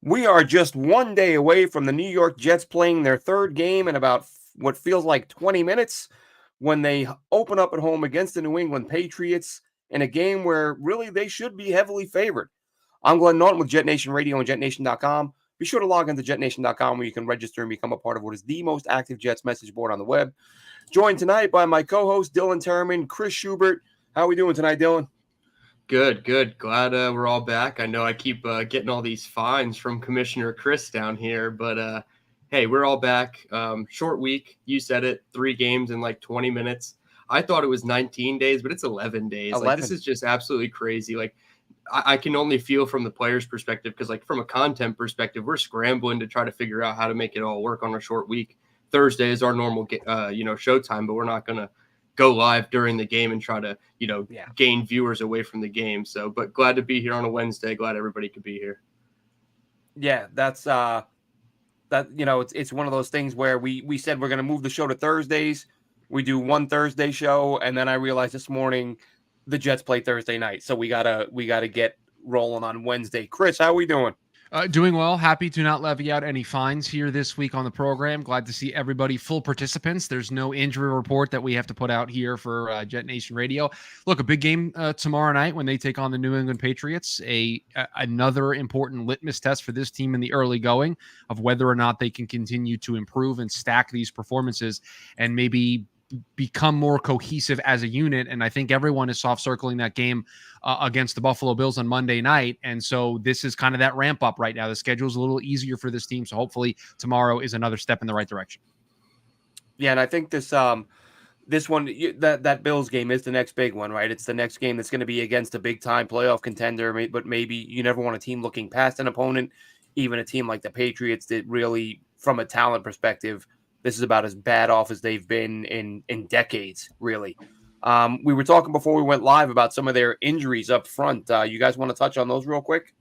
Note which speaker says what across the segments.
Speaker 1: We are just one day away from the New York Jets playing their third game in about what feels like 20 minutes when they open up at home against the New England Patriots in a game where really they should be heavily favored. I'm Glenn Norton with JetNation Radio and JetNation.com. Be sure to log into JetNation.com where you can register and become a part of what is the most active Jets message board on the web. Joined tonight by my co-host Dylan Terman, Chris Schubert. How are we doing tonight, Dylan?
Speaker 2: Good. Glad we're all back. I know I keep getting all these fines from Commissioner Chris down here, but hey, we're all back. Short week. You said it. 3 games in like 20 minutes. I thought it was 19 days, but it's 11 days.
Speaker 1: 11.
Speaker 2: Like, this is just absolutely crazy. Like, I can only feel from the players' perspective because, like, from a content perspective, we're scrambling to try to figure out how to make it all work on a short week. Thursday is our normal, show time, but we're not going to go live during the game and try to, gain viewers away from the game. So, but glad to be here on a Wednesday. Glad everybody could be here.
Speaker 1: Yeah, that's it's one of those things where we said we're going to move the show to Thursdays. We do one Thursday show, and then I realized this morning the Jets play Thursday night, so we gotta get rolling on Wednesday. Chris, how are we doing?
Speaker 3: Doing well. Happy to not levy out any fines here this week on the program. Glad to see everybody full participants. There's no injury report that we have to put out here for Jet Nation Radio. Look, a big game tomorrow night when they take on the New England Patriots. Another important litmus test for this team in the early going of whether or not they can continue to improve and stack these performances and maybe become more cohesive as a unit. And I think everyone is soft circling that game against the Buffalo Bills on Monday night. And so this is kind of that ramp up right now. The schedule is a little easier for this team. So hopefully tomorrow is another step in the right direction.
Speaker 1: Yeah. And I think this one, that Bills game is the next big one, right? It's the next game that's going to be against a big time playoff contender, but maybe you never want a team looking past an opponent, even a team like the Patriots that really, from a talent perspective, this is about as bad off as they've been in decades, really. We were talking before we went live about some of their injuries up front. You guys want to touch on those real quick?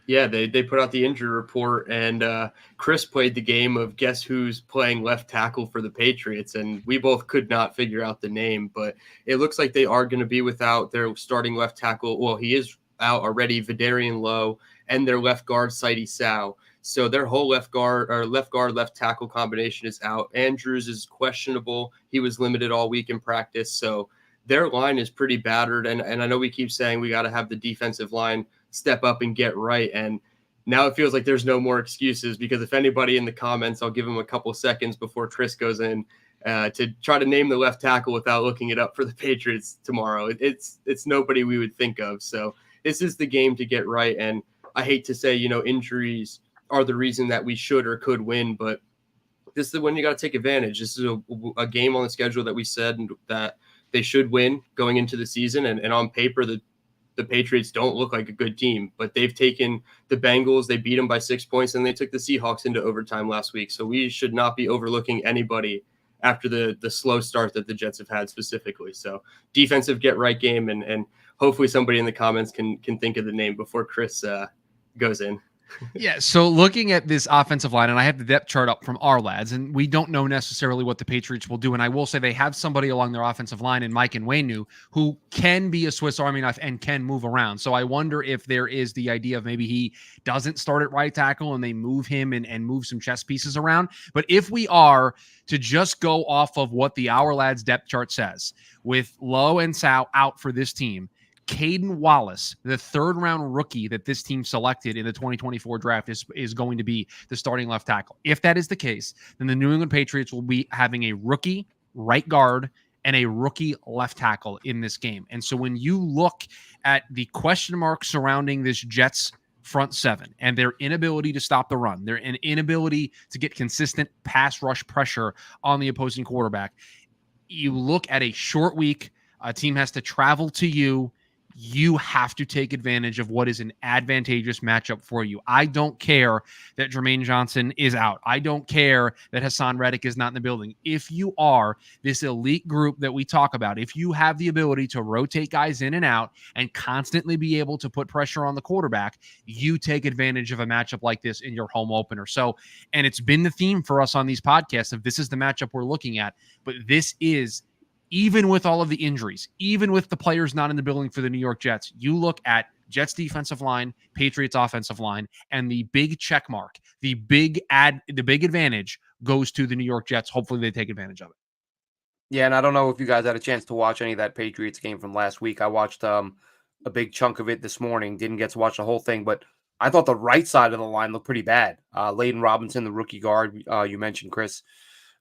Speaker 2: Yeah, they put out the injury report, and Chris played the game of guess who's playing left tackle for the Patriots, and we both could not figure out the name, but it looks like they are going to be without their starting left tackle. Well, he is out already, Vidarian Lowe, and their left guard, Sighty Sow. So their whole left guard, left tackle combination is out. Andrews is questionable. He was limited all week in practice. So their line is pretty battered. And I know we keep saying we got to have the defensive line step up and get right. And now it feels like there's no more excuses, because if anybody in the comments, I'll give him a couple seconds before Chris goes in to try to name the left tackle without looking it up for the Patriots tomorrow. It's nobody we would think of. So this is the game to get right. And I hate to say, injuries are the reason that we should or could win, but this is the one you got to take advantage. This is a game on the schedule that we said that they should win going into the season. And on paper, the Patriots don't look like a good team, but they've taken the Bengals, they beat them by 6 points, and they took the Seahawks into overtime last week. So we should not be overlooking anybody after the slow start that the Jets have had specifically. So defensive get right game, and hopefully somebody in the comments can think of the name before Chris goes in.
Speaker 3: Yeah, so looking at this offensive line, and I have the depth chart up from our lads, and we don't know necessarily what the Patriots will do. And I will say they have somebody along their offensive line in Mike Nwenu who can be a Swiss Army knife and can move around. So I wonder if there is the idea of maybe he doesn't start at right tackle and they move him and move some chess pieces around. But if we are to just go off of what the Our Lads depth chart says, with Lowe and Sow out for this team, Caden Wallace, the third-round rookie that this team selected in the 2024 draft, is going to be the starting left tackle. If that is the case, then the New England Patriots will be having a rookie right guard and a rookie left tackle in this game. And so when you look at the question mark surrounding this Jets front seven and their inability to stop the run, their inability to get consistent pass rush pressure on the opposing quarterback, you look at a short week, a team has to travel to you. You have to take advantage of what is an advantageous matchup for you. I don't care that Jermaine Johnson is out. I don't care that Haason Reddick is not in the building. If you are this elite group that we talk about, if you have the ability to rotate guys in and out and constantly be able to put pressure on the quarterback, you take advantage of a matchup like this in your home opener. So, and it's been the theme for us on these podcasts of this is the matchup we're looking at, but this is, even with all of the injuries, even with the players not in the building for the New York Jets, you look at Jets defensive line, Patriots offensive line, and the big check mark, the big advantage goes to the New York Jets. Hopefully they take advantage of it.
Speaker 1: Yeah, and I don't know if you guys had a chance to watch any of that Patriots game from last week. I watched a big chunk of it this morning. Didn't get to watch the whole thing, but I thought the right side of the line looked pretty bad. Layden Robinson, the rookie guard, you mentioned, Chris,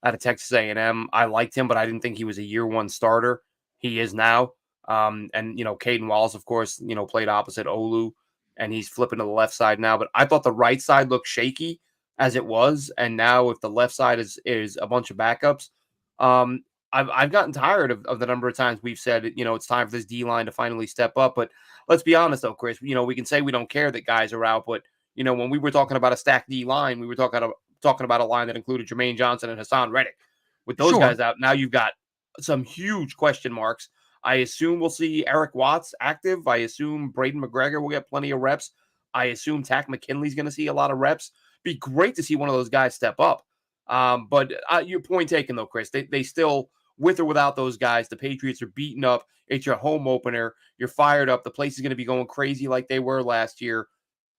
Speaker 1: out of Texas A&M. I liked him, but I didn't think he was a year one starter. He is now. And, Caden Wallace, of course, played opposite Olu, and he's flipping to the left side now. But I thought the right side looked shaky as it was. And now if the left side is a bunch of backups, I've gotten tired of the number of times we've said, it's time for this D-line to finally step up. But let's be honest, though, Chris, we can say we don't care that guys are out. But, when we were talking about a stacked D-line, we were talking about a line that included Jermaine Johnson and Haason Reddick. With those guys out, now you've got some huge question marks. I assume we'll see Eric Watts active. I assume Braden McGregor will get plenty of reps. I assume Tack McKinley's going to see a lot of reps. Be great to see one of those guys step up. But your point taken, though, Chris. They still, with or without those guys, the Patriots are beaten up. It's your home opener. You're fired up. The place is going to be going crazy like they were last year.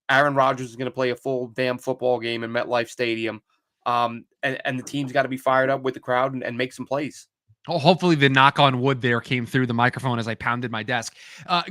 Speaker 1: Aaron Rodgers is going to play a full damn football game in MetLife Stadium. And the team's got to be fired up with the crowd and make some plays.
Speaker 3: Oh, hopefully the knock on wood there came through the microphone as I pounded my desk.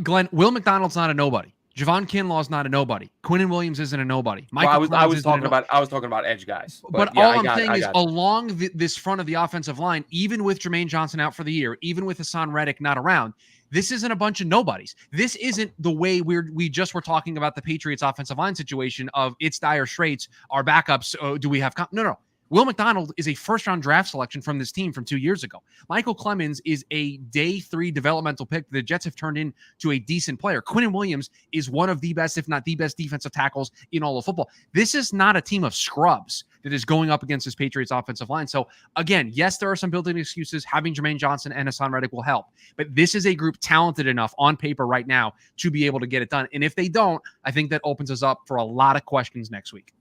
Speaker 3: Glenn, Will McDonald's not a nobody. Javon Kinlaw's not a nobody. Quinnen Williams isn't a nobody.
Speaker 1: I was talking about edge guys.
Speaker 3: But yeah, all I'm saying is along this front of the offensive line, even with Jermaine Johnson out for the year, even with Haason Reddick not around, this isn't a bunch of nobodies. This isn't the way we just were talking about the Patriots offensive line situation of it's dire straits, our backups. Do we have no. Will McDonald is a first-round draft selection from this team from 2 years ago. Michael Clemens is a day 3 developmental pick that the Jets have turned into a decent player. Quinnen Williams is one of the best, if not the best, defensive tackles in all of football. This is not a team of scrubs that is going up against this Patriots offensive line. So, again, yes, there are some built-in excuses. Having Jermaine Johnson and Haason Reddick will help. But this is a group talented enough on paper right now to be able to get it done. And if they don't, I think that opens us up for a lot of questions next week.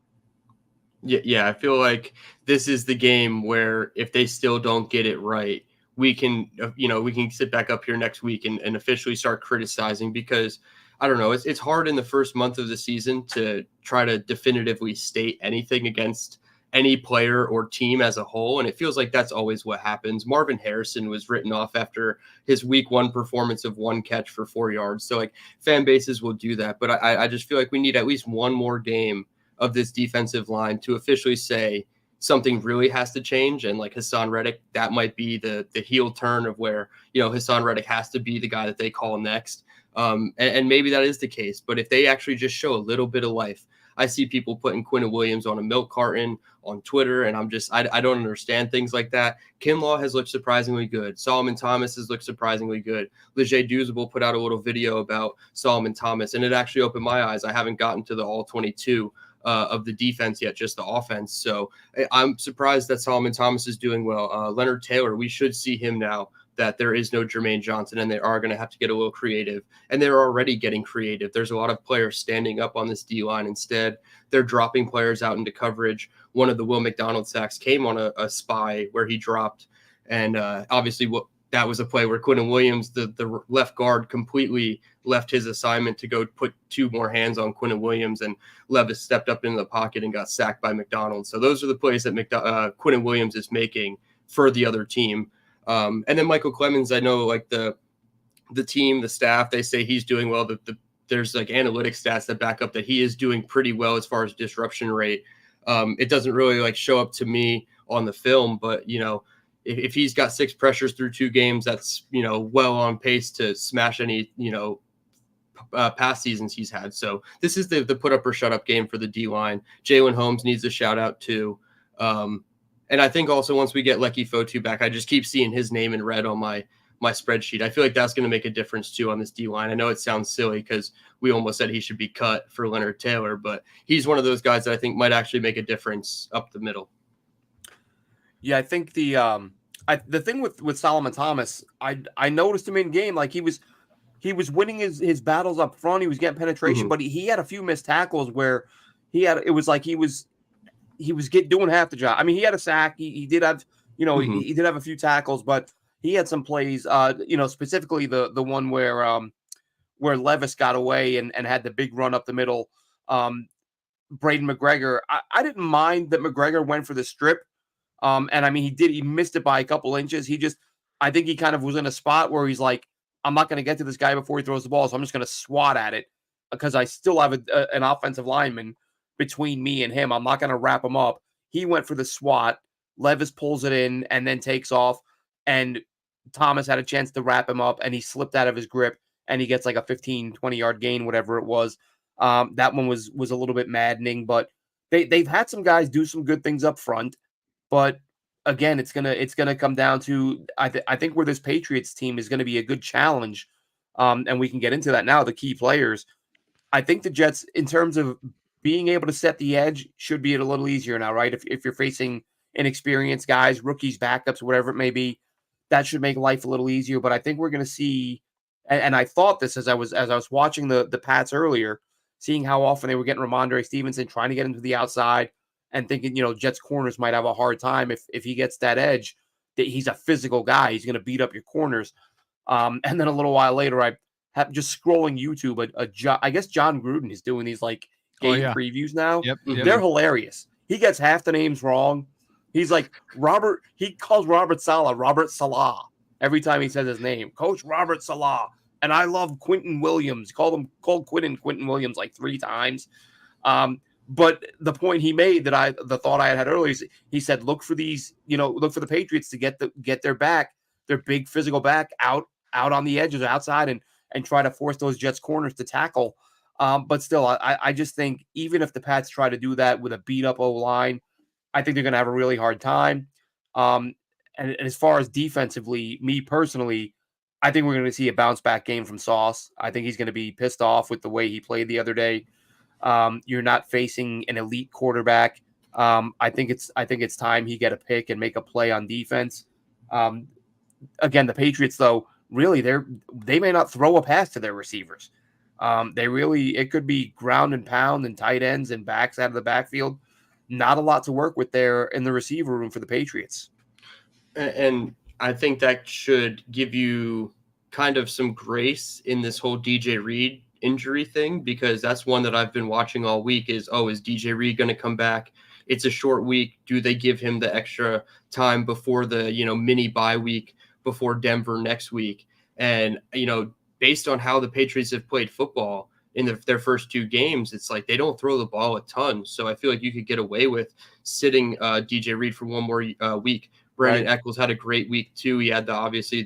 Speaker 2: Yeah, I feel like this is the game where if they still don't get it right, we can sit back up here next week and officially start criticizing, because I don't know, it's hard in the first month of the season to try to definitively state anything against any player or team as a whole. And it feels like that's always what happens. Marvin Harrison was written off after his week 1 performance of 1 catch for 4 yards. So like fan bases will do that. But I just feel like we need at least one more game of this defensive line to officially say something really has to change. And like Haason Reddick, that might be the heel turn of where, Haason Reddick has to be the guy that they call next. And maybe that is the case, but if they actually just show a little bit of life, I see people putting Quinnen Williams on a milk carton on Twitter, and I don't understand things like that. Kinlaw has looked surprisingly good. Solomon Thomas has looked surprisingly good. Leger Douzable put out a little video about Solomon Thomas, and it actually opened my eyes. I haven't gotten to the all 22 of the defense yet, just the offense. So I'm surprised that Solomon Thomas is doing well. Leonard Taylor, we should see him now that there is no Jermaine Johnson, and they are going to have to get a little creative. And they're already getting creative. There's a lot of players standing up on this D-line. Instead, they're dropping players out into coverage. One of the Will McDonald sacks came on a spy where he dropped. And obviously that was a play where Quinnen Williams, the left guard, completely left his assignment to go put 2 more hands on Quinnen Williams, and Levis stepped up into the pocket and got sacked by McDonald. So those are the plays that Quinnen Williams is making for the other team. And then Michael Clemens, I know like the team, the staff, they say he's doing well. There's like analytic stats that back up that he is doing pretty well as far as disruption rate. It doesn't really like show up to me on the film, but if he's got 6 pressures through 2 games, that's well on pace to smash any past seasons he's had. So this is the put up or shut up game for the D line. Jalen Holmes needs a shout out too. And I think also once we get Lecky Fotu back, I just keep seeing his name in red on my spreadsheet. I feel like that's going to make a difference too on this D-line. I know it sounds silly because we almost said he should be cut for Leonard Taylor, but he's one of those guys that I think might actually make a difference up the middle.
Speaker 1: Yeah, I think the thing with Solomon Thomas, I noticed him in game, like he was winning his battles up front. He was getting penetration, but he had a few missed tackles where it was like he was doing half the job. I mean, he had a sack. He did have, he did have a few tackles, but he had some plays, specifically the one where where Levis got away and had the big run up the middle. Braden McGregor, I didn't mind that McGregor went for the strip. And I mean, he missed it by a couple inches. I think he kind of was in a spot where he's like, I'm not going to get to this guy before he throws the ball, so I'm just going to swat at it because I still have an offensive lineman between me and him. I'm not going to wrap him up. He went for the swat. Levis pulls it in and then takes off. And Thomas had a chance to wrap him up, and he slipped out of his grip, and he gets like a 15, 20-yard gain, whatever it was. That one was a little bit maddening, but they've had some guys do some good things up front. But again, it's gonna come down to I think where this Patriots team is going to be a good challenge, and we can get into that now. The key players, I think the Jets, in terms of being able to set the edge, should be a little easier now, right? If you're facing inexperienced guys, rookies, backups, whatever it may be, that should make life a little easier. But I think we're going to see, and I thought this as I was watching the Pats earlier, seeing how often they were getting Ramondre Stevenson trying to get into the outside, and thinking, Jets corners might have a hard time if he gets that edge. That he's a physical guy, he's going to beat up your corners. And then a little while later, I have just scrolling YouTube. I guess John Gruden is doing these like game previews now.
Speaker 3: Yep.
Speaker 1: They're hilarious. He gets half the names wrong. He's like Robert. He calls Robert Salah every time he says his name. Coach Robert Salah. And I love Quentin Williams. Called Quentin Williams like 3 times. But the point he made the thought I had earlier is he said, look for the Patriots to get their back, their big physical back out on the edges, outside, and try to force those Jets corners to tackle. But still, I just think even if the Pats try to do that with a beat up O-line, I think they're going to have a really hard time. And as far as defensively, me personally, I think we're going to see a bounce back game from Sauce. I think he's going to be pissed off with the way he played the other day. You're not facing an elite quarterback. I think it's time he get a pick and make a play on defense. Again, the Patriots, though, really they may not throw a pass to their receivers. It could be ground and pound and tight ends and backs out of the backfield. Not a lot to work with there in the receiver room for the Patriots.
Speaker 2: And I think that should give you kind of some grace in this whole DJ Reed injury thing, because that's one that I've been watching all week is DJ Reed going to come back? It's a short week. Do they give him the extra time before the, mini bye week before Denver next week? And, based on how the Patriots have played football in their first 2 games, it's like they don't throw the ball a ton. So I feel like you could get away with sitting DJ Reed for one more week. Brandon Eccles had a great week too. He had obviously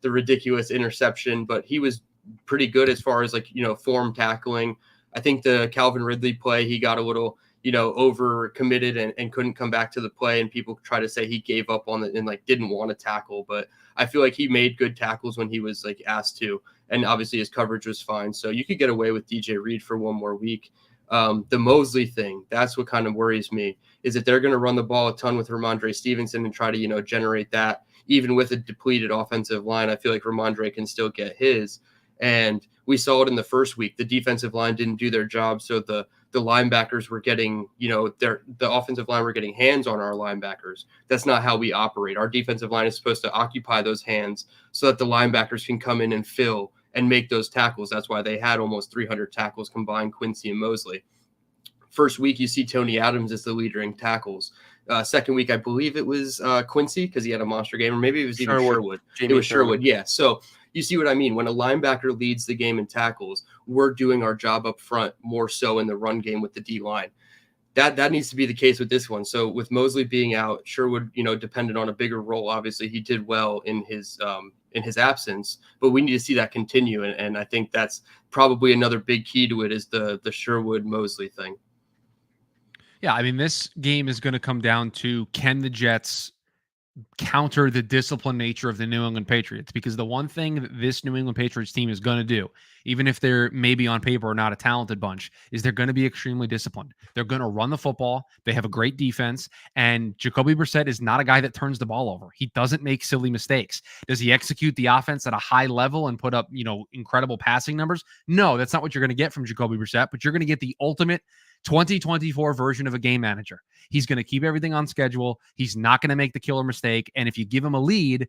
Speaker 2: the ridiculous interception, but he was pretty good as far as form tackling. I think the Calvin Ridley play, he got a little, over committed and couldn't come back to the play. And people try to say he gave up on it and didn't want to tackle, but I feel like he made good tackles when he was asked to, and obviously his coverage was fine. So you could get away with DJ Reed for one more week. The Mosley thing, that's what kind of worries me, is that they're going to run the ball a ton with Ramondre Stevenson and try to, generate that. Even with a depleted offensive line, I feel like Ramondre can still get his. And we saw it in the first week. The defensive line didn't do their job, so the linebackers were getting, the offensive line were getting hands on our linebackers. That's not how we operate. Our defensive line is supposed to occupy those hands so that the linebackers can come in and fill and make those tackles. That's why they had almost 300 tackles combined, Quincy and Mosley. First week, you see Tony Adams as the leader in tackles. Second week, I believe it was Quincy because he had a monster game, or maybe it was even Sherwood. It was Sherwood, yeah. So you see what I mean? When a linebacker leads the game in tackles, we're doing our job up front more so in the run game with the D-line. That needs to be the case with this one. So with Mosley being out, Sherwood, depended on a bigger role. Obviously, he did well in his absence, but we need to see that continue. And I think that's probably another big key to it is the Sherwood Mosley thing.
Speaker 3: Yeah, I mean, this game is going to come down to, can the Jets counter the disciplined nature of the New England Patriots? Because the one thing that this New England Patriots team is going to do, even if they're maybe on paper not a talented bunch, is they're going to be extremely disciplined. They're going to run the football. They have a great defense, and Jacoby Brissett is not a guy that turns the ball over. He doesn't make silly mistakes. Does he execute the offense at a high level and put up, incredible passing numbers? No, that's not what you're going to get from Jacoby Brissett, but you're going to get the ultimate 2024 version of a game manager. He's going to keep everything on schedule. He's not going to make the killer mistake. And if you give him a lead,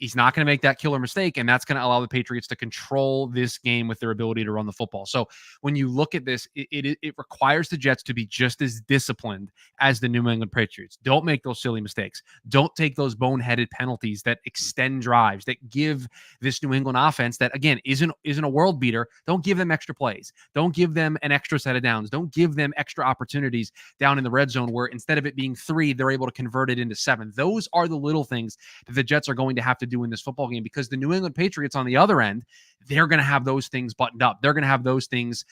Speaker 3: He's not going to make that killer mistake, and that's going to allow the Patriots to control this game with their ability to run the football. So when you look at this, it requires the Jets to be just as disciplined as the New England Patriots. Don't make those silly mistakes. Don't take those boneheaded penalties that extend drives, that give this New England offense that, again, isn't a world beater. Don't give them extra plays. Don't give them an extra set of downs. Don't give them extra opportunities down in the red zone where instead of it being 3, they're able to convert it into 7. Those are the little things that the Jets are going to have to do in this football game, because the New England Patriots on the other end, they're going to have those things buttoned up. They're going to have those things,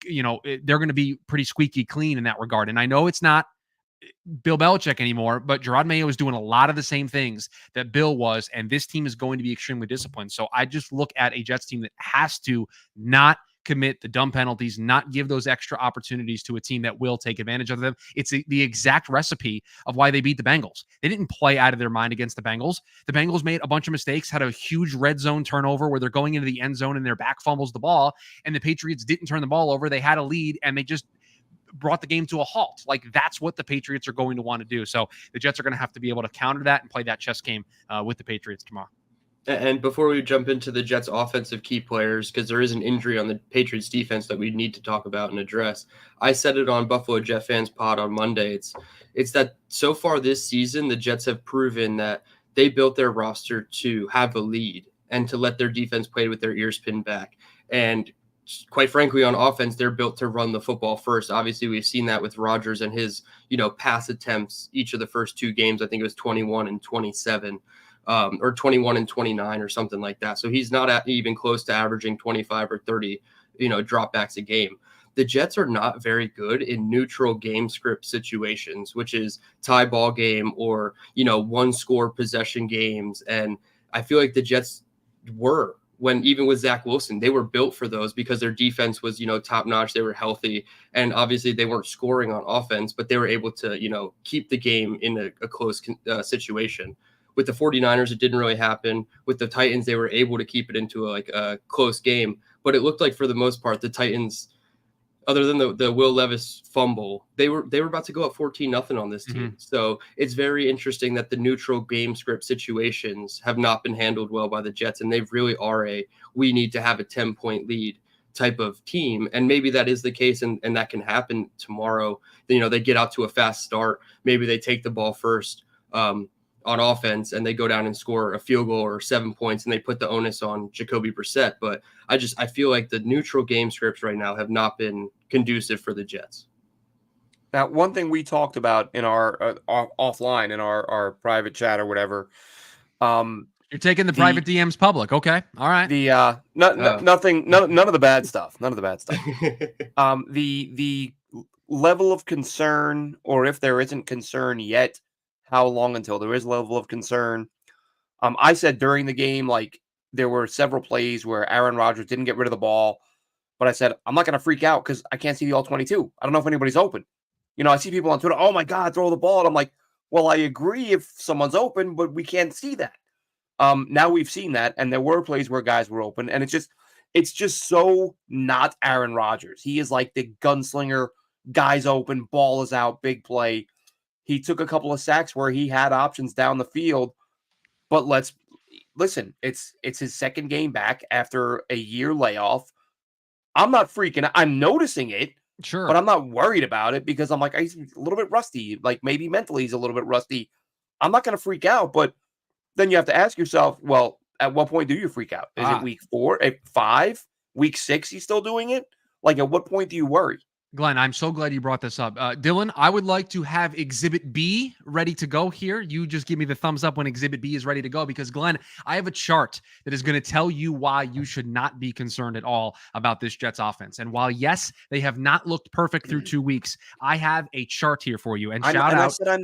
Speaker 3: they're going to be pretty squeaky clean in that regard. And I know it's not Bill Belichick anymore, but Gerard Mayo is doing a lot of the same things that Bill was, and this team is going to be extremely disciplined. So I just look at a Jets team that has to not commit the dumb penalties, not give those extra opportunities to a team that will take advantage of them. It's the exact recipe of why they beat the Bengals. They didn't play out of their mind against the Bengals. The Bengals made a bunch of mistakes, had a huge red zone turnover where they're going into the end zone and their back fumbles the ball, and the Patriots didn't turn the ball over. They had a lead, and they just brought the game to a halt. Like, that's what the Patriots are going to want to do. So the Jets are going to have to be able to counter that and play that chess game with the Patriots tomorrow.
Speaker 2: And before we jump into the Jets' offensive key players, because there is an injury on the Patriots' defense that we need to talk about and address, I said it on Buffalo Jet Fans Pod on Monday. It's that so far this season, the Jets have proven that they built their roster to have a lead and to let their defense play with their ears pinned back. And quite frankly, on offense, they're built to run the football first. Obviously, we've seen that with Rodgers and his, pass attempts each of the first 2 games. I think it was 21 and 27. Or 21 and 29 or something like that. So he's not even close to averaging 25 or 30, dropbacks a game. The Jets are not very good in neutral game script situations, which is tie ball game or, 1-score possession games. And I feel like the Jets were, when even with Zach Wilson, they were built for those because their defense was, top notch. They were healthy, and obviously they weren't scoring on offense, but they were able to, keep the game in a close situation. With the 49ers, it didn't really happen. With the Titans, they were able to keep it into a close game. But it looked like, for the most part, the Titans, other than the Will Levis fumble, they were about to go up 14-0 on this team.
Speaker 3: Mm-hmm.
Speaker 2: So it's very interesting that the neutral game script situations have not been handled well by the Jets, and they really are we need to have a 10-point lead type of team. And maybe that is the case, and that can happen tomorrow. They get out to a fast start. Maybe they take the ball first. On offense, and they go down and score a field goal or 7 points, and they put the onus on Jacoby Brissett. But I feel like the neutral game scripts right now have not been conducive for the Jets.
Speaker 1: Now, one thing we talked about in our offline in our private chat or whatever.
Speaker 3: You're taking the private DMs public. Okay. All right.
Speaker 1: Nothing, none of the bad stuff. None of the bad stuff. The level of concern, or if there isn't concern yet, how long until there is a level of concern. I said during the game, like, there were several plays where Aaron Rodgers didn't get rid of the ball, but I said, I'm not going to freak out because I can't see the all 22. I don't know if anybody's open. I see people on Twitter, oh my God, throw the ball. And I'm like, well, I agree if someone's open, but we can't see that. Now we've seen that, and there were plays where guys were open, and it's just so not Aaron Rodgers. He is like the gunslinger, guys open, ball is out, big play. He took a couple of sacks where he had options down the field, but listen, it's his second game back after a year layoff. I'm not freaking. I'm noticing it,
Speaker 3: sure,
Speaker 1: but I'm not worried about it because I'm like, he's a little bit rusty. Like, maybe mentally he's a little bit rusty. I'm not going to freak out, but then you have to ask yourself, well, at what point do you freak out? Is it week 4, 5, week 6? He's still doing it. Like, at what point do you worry?
Speaker 3: Glenn, I'm so glad you brought this up. Dylan, I would like to have Exhibit B ready to go here. You just give me the thumbs up when Exhibit B is ready to go, because, Glenn, I have a chart that is going to tell you why you should not be concerned at all about this Jets offense. And while, yes, they have not looked perfect through 2 weeks, I have a chart here for you. And shout out
Speaker 1: I said I'm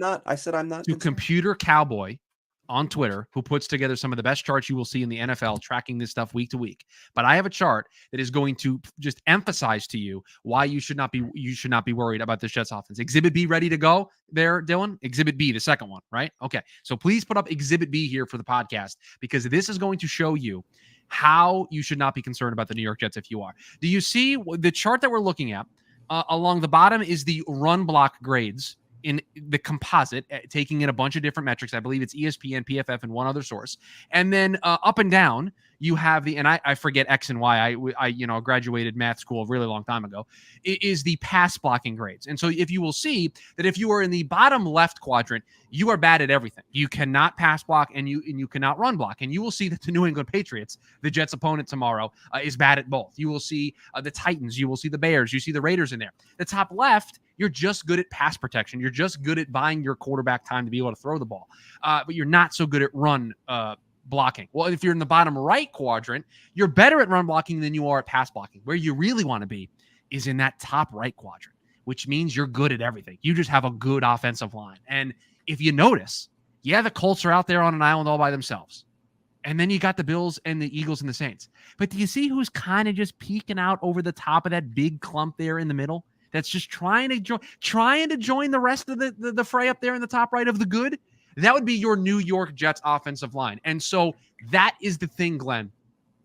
Speaker 1: not
Speaker 3: to
Speaker 1: concerned.
Speaker 3: Computer Cowboy on Twitter, who puts together some of the best charts you will see in the NFL, tracking this stuff week to week. But I have a chart that is going to just emphasize to you why you should not be worried about this Jets offense. Exhibit B ready to go there, Dylan? Exhibit B, the second one, right? Okay. So please put up Exhibit B here for the podcast, because this is going to show you how you should not be concerned about the New York Jets if you are. Do you see the chart that we're looking at? Along the bottom is the run block grades in the composite, taking in a bunch of different metrics. I believe it's ESPN, PFF, and one other source. And then up and down, you have and I forget X and Y. I graduated math school a really long time ago. It is the pass blocking grades. And so if you will see that if you are in the bottom left quadrant, you are bad at everything. You cannot pass block and you cannot run block. And you will see that the New England Patriots, the Jets' opponent tomorrow, is bad at both. You will see the Titans, you will see the Bears, you see the Raiders in there. The top left, you're just good at pass protection. You're just good at buying your quarterback time to be able to throw the ball. But you're not so good at run blocking. Well, if you're in the bottom right quadrant, you're better at run blocking than you are at pass blocking. Where you really want to be is in that top right quadrant, which means you're good at everything. You just have a good offensive line. And if you notice, the Colts are out there on an island all by themselves. And then you got the Bills and the Eagles and the Saints. But do you see who's kind of just peeking out over the top of that big clump there in the middle? That's just trying to join the rest of the fray up there in the top right of the good? That would be your New York Jets offensive line. And so that is the thing, Glenn,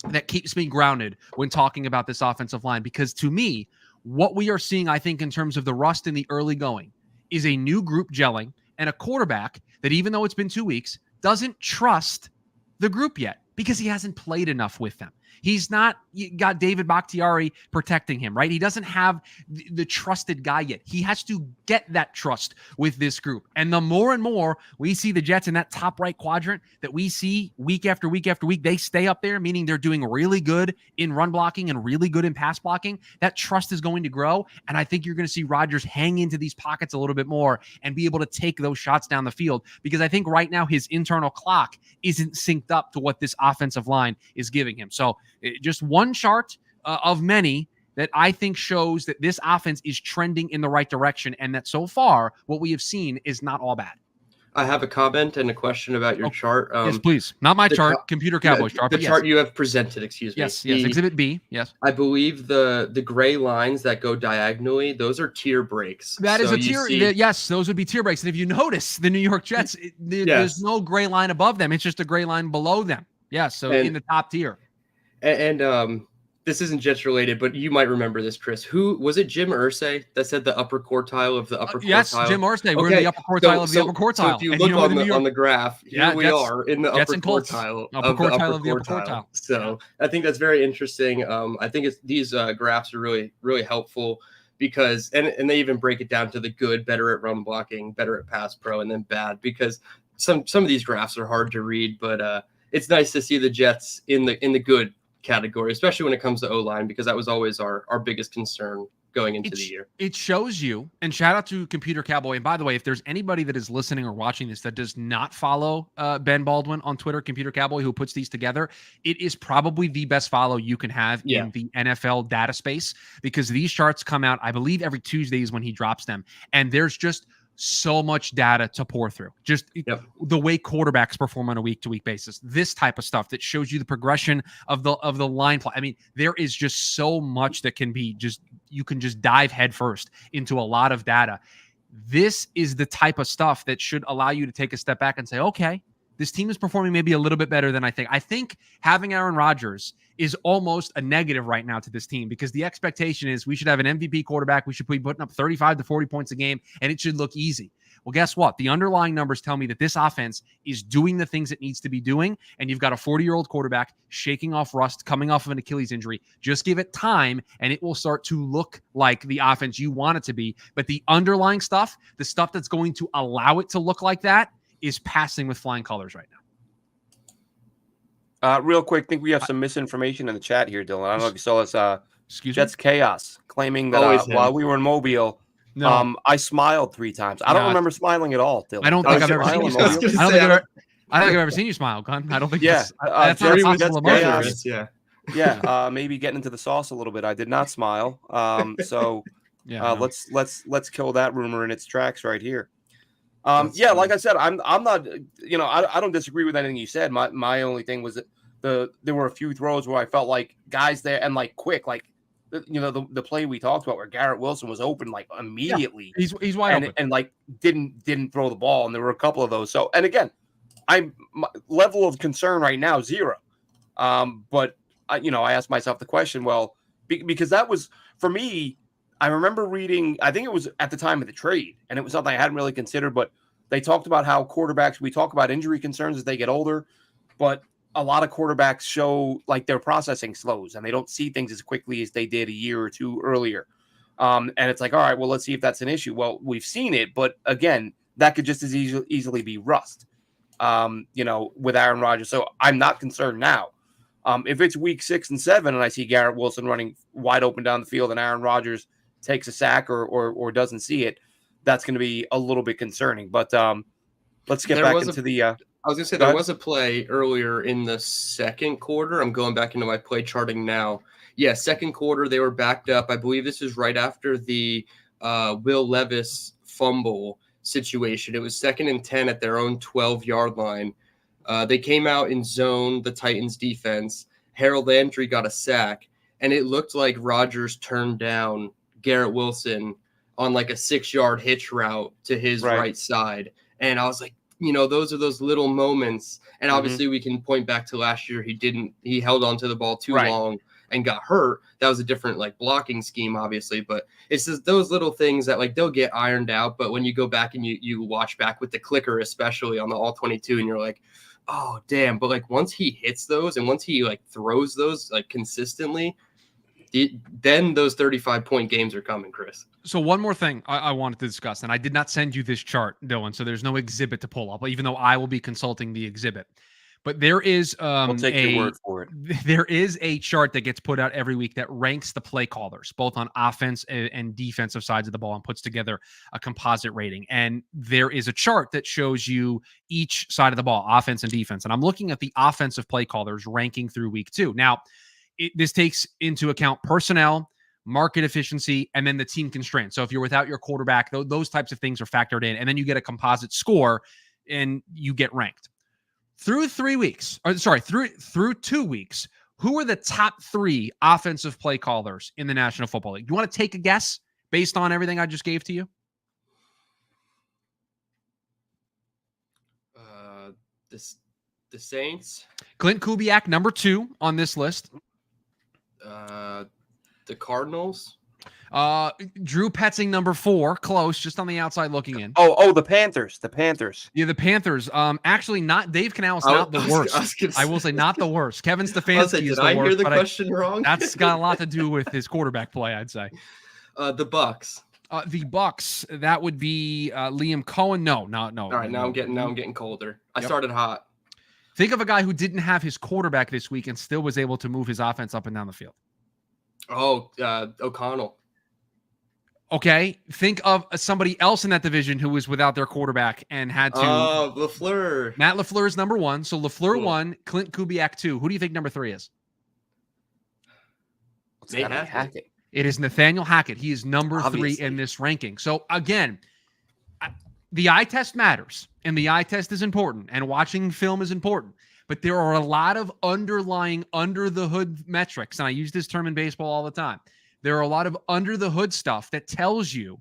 Speaker 3: that keeps me grounded when talking about this offensive line. Because to me, what we are seeing, I think, in terms of the rust in the early going is a new group gelling and a quarterback that, even though it's been 2 weeks, doesn't trust the group yet because he hasn't played enough with them. He's not got David Bakhtiari protecting him, right? He doesn't have the trusted guy yet. He has to get that trust with this group. And the more and more we see the Jets in that top right quadrant that we see week after week after week, they stay up there, meaning they're doing really good in run blocking and really good in pass blocking. That trust is going to grow. And I think you're going to see Rodgers hang into these pockets a little bit more and be able to take those shots down the field. Because I think right now his internal clock isn't synced up to what this offensive line is giving him. So just one chart of many that I think shows that this offense is trending in the right direction and that so far what we have seen is not all bad.
Speaker 2: I have a comment and a question about your chart.
Speaker 3: Yes, please. Not my chart, Computer Cowboys chart.
Speaker 2: The chart you have presented, excuse me.
Speaker 3: Yes, Exhibit B, yes.
Speaker 2: I believe the gray lines that go diagonally, those are tier breaks.
Speaker 3: That is a tier. Yes, those would be tier breaks. And if you notice, the New York Jets, there's no gray line above them. It's just a gray line below them. Yes, so in the top tier.
Speaker 2: And this isn't Jets related, but you might remember this, Chris. Who was it? Jim Irsay that said the upper quartile of the upper quartile.
Speaker 3: Yes, Jim Irsay. We're in the upper quartile of the upper quartile.
Speaker 2: So if you look on the graph, here we are in the upper quartile of the upper quartile. So I think that's very interesting. I think these graphs are really, really helpful because and they even break it down to the good, better at run blocking, better at pass pro, and then bad because some of these graphs are hard to read, but it's nice to see the Jets in the good category, especially when it comes to O-line, because that was always our biggest concern going into the year. It
Speaker 3: shows you, and shout out to Computer Cowboy. And by the way, if there's anybody that is listening or watching this that does not follow Ben Baldwin on Twitter, Computer Cowboy, who puts these together, it is probably the best follow you can have in the NFL data space because these charts come out, I believe, every Tuesday is when he drops them. And there's just so much data to pour through. Just the way quarterbacks perform on a week-to-week basis. This type of stuff that shows you the progression of the line play. I mean, there is just so much that can be you can just dive headfirst into a lot of data. This is the type of stuff that should allow you to take a step back and say, okay, this team is performing maybe a little bit better than I think. I think having Aaron Rodgers is almost a negative right now to this team because the expectation is we should have an MVP quarterback. We should be putting up 35 to 40 points a game, and it should look easy. Well, guess what? The underlying numbers tell me that this offense is doing the things it needs to be doing, and you've got a 40-year-old quarterback shaking off rust, coming off of an Achilles injury. Just give it time, and it will start to look like the offense you want it to be. But the underlying stuff, the stuff that's going to allow it to look like that, is passing with flying colors right now.
Speaker 1: Real quick, I think we have some misinformation in the chat here, Dylan. I don't know if you saw this. Jets Chaos claiming that while we were in Mobile, I smiled 3 times. I don't remember smiling at all, Dylan.
Speaker 3: I don't think I've ever seen you smile. I don't think I've ever seen you smile, Gun. I don't think that's not possible emotion.
Speaker 1: Maybe getting into the sauce a little bit. I did not smile. Let's kill that rumor in its tracks right here. Like I said, I'm not, I don't disagree with anything you said. My only thing was that there were a few throws where I felt like guys there and like quick, like, the play we talked about where Garrett Wilson was open like immediately.
Speaker 3: Yeah, he's wide open
Speaker 1: and like didn't throw the ball. And there were a couple of those. So, and again, my level of concern right now, 0. But I asked myself the question, well, because that was for me, I remember reading, I think it was at the time of the trade, and it was something I hadn't really considered, but they talked about how quarterbacks, we talk about injury concerns as they get older, but a lot of quarterbacks show like their processing slows and they don't see things as quickly as they did a year or two earlier. And it's like, all right, well, let's see if that's an issue. Well, we've seen it, but again, that could just as easily be rust, with Aaron Rodgers. So I'm not concerned now. If it's week 6 and 7 and I see Garrett Wilson running wide open down the field and Aaron Rodgers takes a sack or doesn't see it, that's going to be a little bit concerning. But let's get back into the.
Speaker 2: I was going to say there was a play earlier in the second quarter. I'm going back into my play charting now. Yeah, second quarter, they were backed up. I believe this is right after the Will Levis fumble situation. It was 2nd and 10 at their own 12-yard line. They came out in zone, the Titans defense. Harold Landry got a sack, and it looked like Rodgers turned down Garrett Wilson on like a 6-yard hitch route to his right side. And I was like, those are those little moments. And obviously we can point back to last year. He held on to the ball too long and got hurt. That was a different like blocking scheme, obviously, but it's just those little things that like they'll get ironed out. But when you go back and you watch back with the clicker, especially on the all 22, and you're like, oh damn. But like once he hits those and once he like throws those like consistently, then those 35-point games are coming, Chris.
Speaker 3: So one more thing I wanted to discuss, and I did not send you this chart, Dylan, so there's no exhibit to pull up, even though I will be consulting the exhibit. But there is
Speaker 1: I'll take your word for it.
Speaker 3: There is a chart that gets put out every week that ranks the play callers, both on offense and defensive sides of the ball, and puts together a composite rating. And there is a chart that shows you each side of the ball, offense and defense. And I'm looking at the offensive play callers ranking through week 2. Now, this takes into account personnel, market efficiency, and then the team constraints. So if you're without your quarterback, those types of things are factored in, and then you get a composite score and you get ranked. Through 2 weeks, who are the top 3 offensive play callers in the National Football League? Do you want to take a guess based on everything I just gave to you?
Speaker 2: The Saints.
Speaker 3: Clint Kubiak, number 2 on this list.
Speaker 2: The Cardinals.
Speaker 3: Drew Petzing, number 4, close, just on the outside looking in.
Speaker 1: Oh, the Panthers.
Speaker 3: Yeah, the Panthers. Actually, not Dave Canales, not the worst. I will say not the worst. Kevin Stefanski is the worst. Did I hear the
Speaker 2: question wrong?
Speaker 3: That's got a lot to do with his quarterback play, I'd say.
Speaker 2: The Bucks.
Speaker 3: The Bucks. That would be Liam Cohen. No.
Speaker 2: All right, now I'm getting colder. I started hot.
Speaker 3: Think of a guy who didn't have his quarterback this week and still was able to move his offense up and down the field.
Speaker 2: Oh, O'Connell.
Speaker 3: Okay, think of somebody else in that division who was without their quarterback and had to.
Speaker 2: Oh, LaFleur.
Speaker 3: Matt LaFleur is number 1. So LaFleur 1, Clint Kubiak 2. Who do you think number 3 is?
Speaker 2: Hackett.
Speaker 3: It is Nathaniel Hackett. He is number 3 in this ranking. So again, the eye test matters, and the eye test is important, and watching film is important. But there are a lot of underlying under-the-hood metrics, and I use this term in baseball all the time. There are a lot of under-the-hood stuff that tells you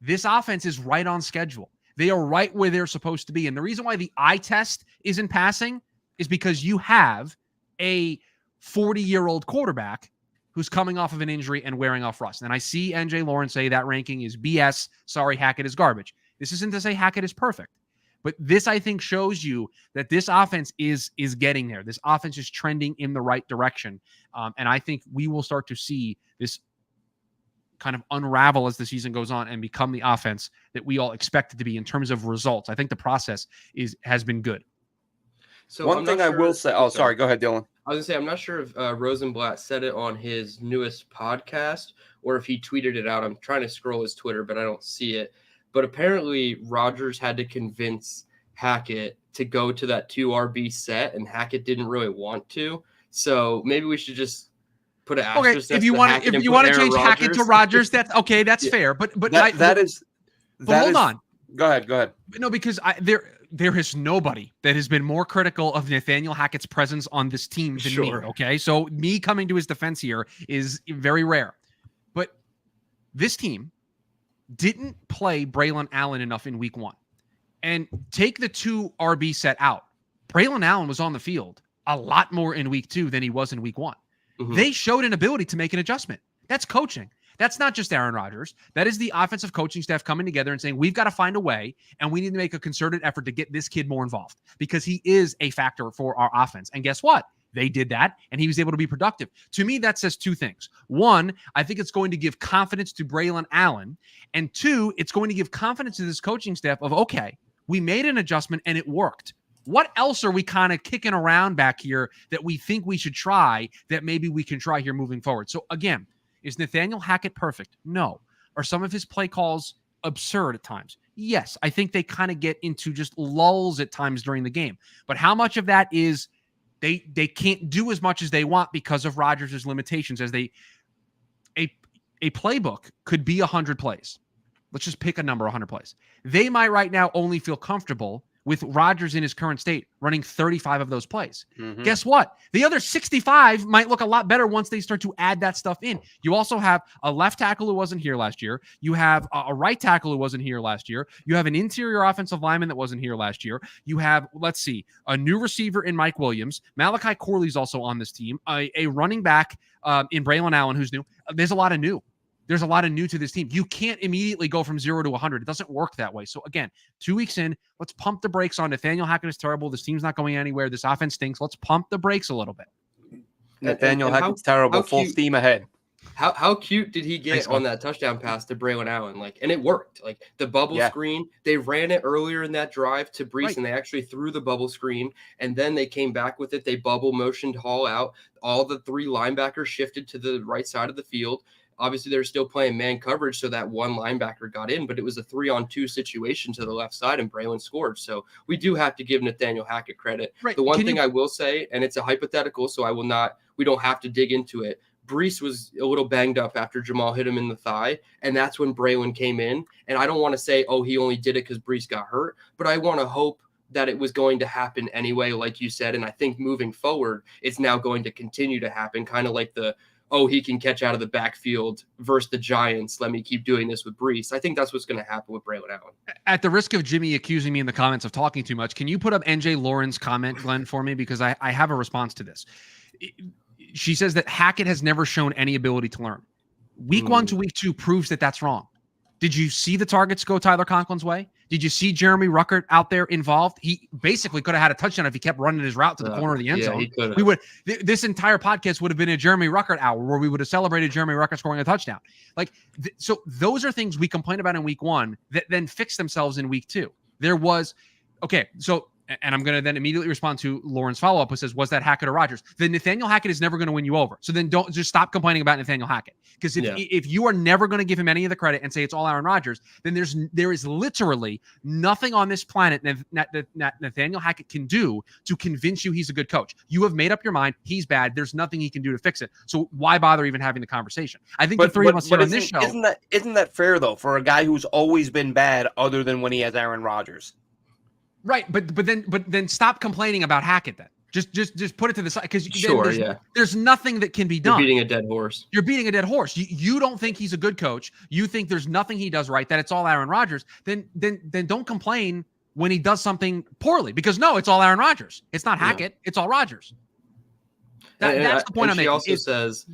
Speaker 3: this offense is right on schedule. They are right where they're supposed to be. And the reason why the eye test isn't passing is because you have a 40-year-old quarterback who's coming off of an injury and wearing off rust. And I see NJ Lawrence say that ranking is BS. Sorry, Hackett is garbage. This isn't to say Hackett is perfect. But this, I think, shows you that this offense is getting there. This offense is trending in the right direction. And I think we will start to see this kind of unravel as the season goes on and become the offense that we all expect it to be in terms of results. I think the process has been good.
Speaker 2: So
Speaker 1: one thing I will say, sorry, go ahead, Dylan.
Speaker 2: I was going to say, I'm not sure if Rosenblatt said it on his newest podcast or if he tweeted it out. I'm trying to scroll his Twitter, but I don't see it. But apparently Rodgers had to convince Hackett to go to that 2 RB set, and Hackett didn't really want to. So maybe we should just put an asterisk.
Speaker 3: If you want to change Hackett to Rodgers, that's okay. That's fair. But hold on.
Speaker 1: Go ahead.
Speaker 3: No, because there is nobody that has been more critical of Nathaniel Hackett's presence on this team than me. Okay, so me coming to his defense here is very rare. But this team didn't play Braylon Allen enough in week 1. And take the 2 RB set out. Braylon Allen was on the field a lot more in week 2 than he was in week 1. Mm-hmm. They showed an ability to make an adjustment. That's coaching. That's not just Aaron Rodgers. That is the offensive coaching staff coming together and saying, we've got to find a way, and we need to make a concerted effort to get this kid more involved because he is a factor for our offense. And guess what? They did that, and he was able to be productive. To me, that says two things. One, I think it's going to give confidence to Braylon Allen. And two, it's going to give confidence to this coaching staff of, okay, we made an adjustment and it worked. What else are we kind of kicking around back here that we think we should try that maybe we can try here moving forward? So again, is Nathaniel Hackett perfect? No. Are some of his play calls absurd at times? Yes. I think they kind of get into just lulls at times during the game. But how much of that is they can't do as much as they want because of Rodgers' limitations as a playbook could be 100 plays. Let's just pick a number, 100 plays. They might right now only feel comfortable with Rodgers in his current state running 35 of those plays. Mm-hmm. Guess what? The other 65 might look a lot better once they start to add that stuff in. You also have a left tackle who wasn't here last year. You have a right tackle who wasn't here last year. You have an interior offensive lineman that wasn't here last year. You have, let's see, a new receiver in Mike Williams. Malachi Corley's also on this team. A running back in Braylon Allen who's new. There's a lot of new. There's a lot of new to this team. You can't immediately go from 0 to 100. It doesn't work that way. So again, 2 weeks in, let's pump the brakes on Nathaniel Hackett is terrible. This team's not going anywhere. This offense stinks. Let's pump the brakes a little bit.
Speaker 1: Nathaniel Hackett's terrible. Full steam ahead.
Speaker 2: How cute did he get on that touchdown pass to Braylon Allen? And it worked. The bubble screen, they ran it earlier in that drive to Brees, and they actually threw the bubble screen, and then they came back with it. They bubble motioned Hall out. All the three linebackers shifted to the right side of the field. Obviously, they're still playing man coverage, so that one linebacker got in, but it was a 3-on-2 situation to the left side, and Braylon scored. So we do have to give Nathaniel Hackett credit. Right. The one thing I will say, and it's a hypothetical, so we don't have to dig into it. Brees was a little banged up after Jamal hit him in the thigh, and that's when Braylon came in. And I don't want to say, oh, he only did it because Brees got hurt, but I want to hope that it was going to happen anyway, like you said. And I think moving forward, it's now going to continue to happen, kind of like he can catch out of the backfield versus the Giants. Let me keep doing this with Brees. I think that's what's going to happen with Braylon Allen. At
Speaker 3: the risk of Jimmy accusing me in the comments of talking too much, can you put up NJ Lauren's comment, Glenn, for me? Because I have a response to this. She says that Hackett has never shown any ability to learn. Week 1 to week 2 proves that that's wrong. Did you see the targets go Tyler Conklin's way? Did you see Jeremy Ruckert out there involved? He basically could have had a touchdown if he kept runing his route to the corner of the end zone. This entire podcast would have been a Jeremy Ruckert hour where we would have celebrated Jeremy Ruckert scoring a touchdown. So those are things we complain about in week 1 that then fix themselves in week 2. And I'm going to then immediately respond to Lauren's follow-up, who says, was that Hackett or Rodgers? Then Nathaniel Hackett is never going to win you over. So then don't just stop complaining about Nathaniel Hackett. Because if you are never going to give him any of the credit and say it's all Aaron Rodgers, then there is literally nothing on this planet that Nathaniel Hackett can do to convince you he's a good coach. You have made up your mind. He's bad. There's nothing he can do to fix it. So why bother even having the conversation? I think the three of us here on this show.
Speaker 1: Isn't that fair, though, for a guy who's always been bad other than when he has Aaron Rodgers?
Speaker 3: Right, but then stop complaining about Hackett then. Just put it to the side because there's nothing that can be done.
Speaker 2: You're beating a dead horse.
Speaker 3: You're beating a dead horse. You don't think he's a good coach. You think there's nothing he does right, that it's all Aaron Rodgers. Then don't complain when he does something poorly because no, it's all Aaron Rodgers. It's not Hackett. It's all Rodgers. That's the point I'm making.
Speaker 2: She also says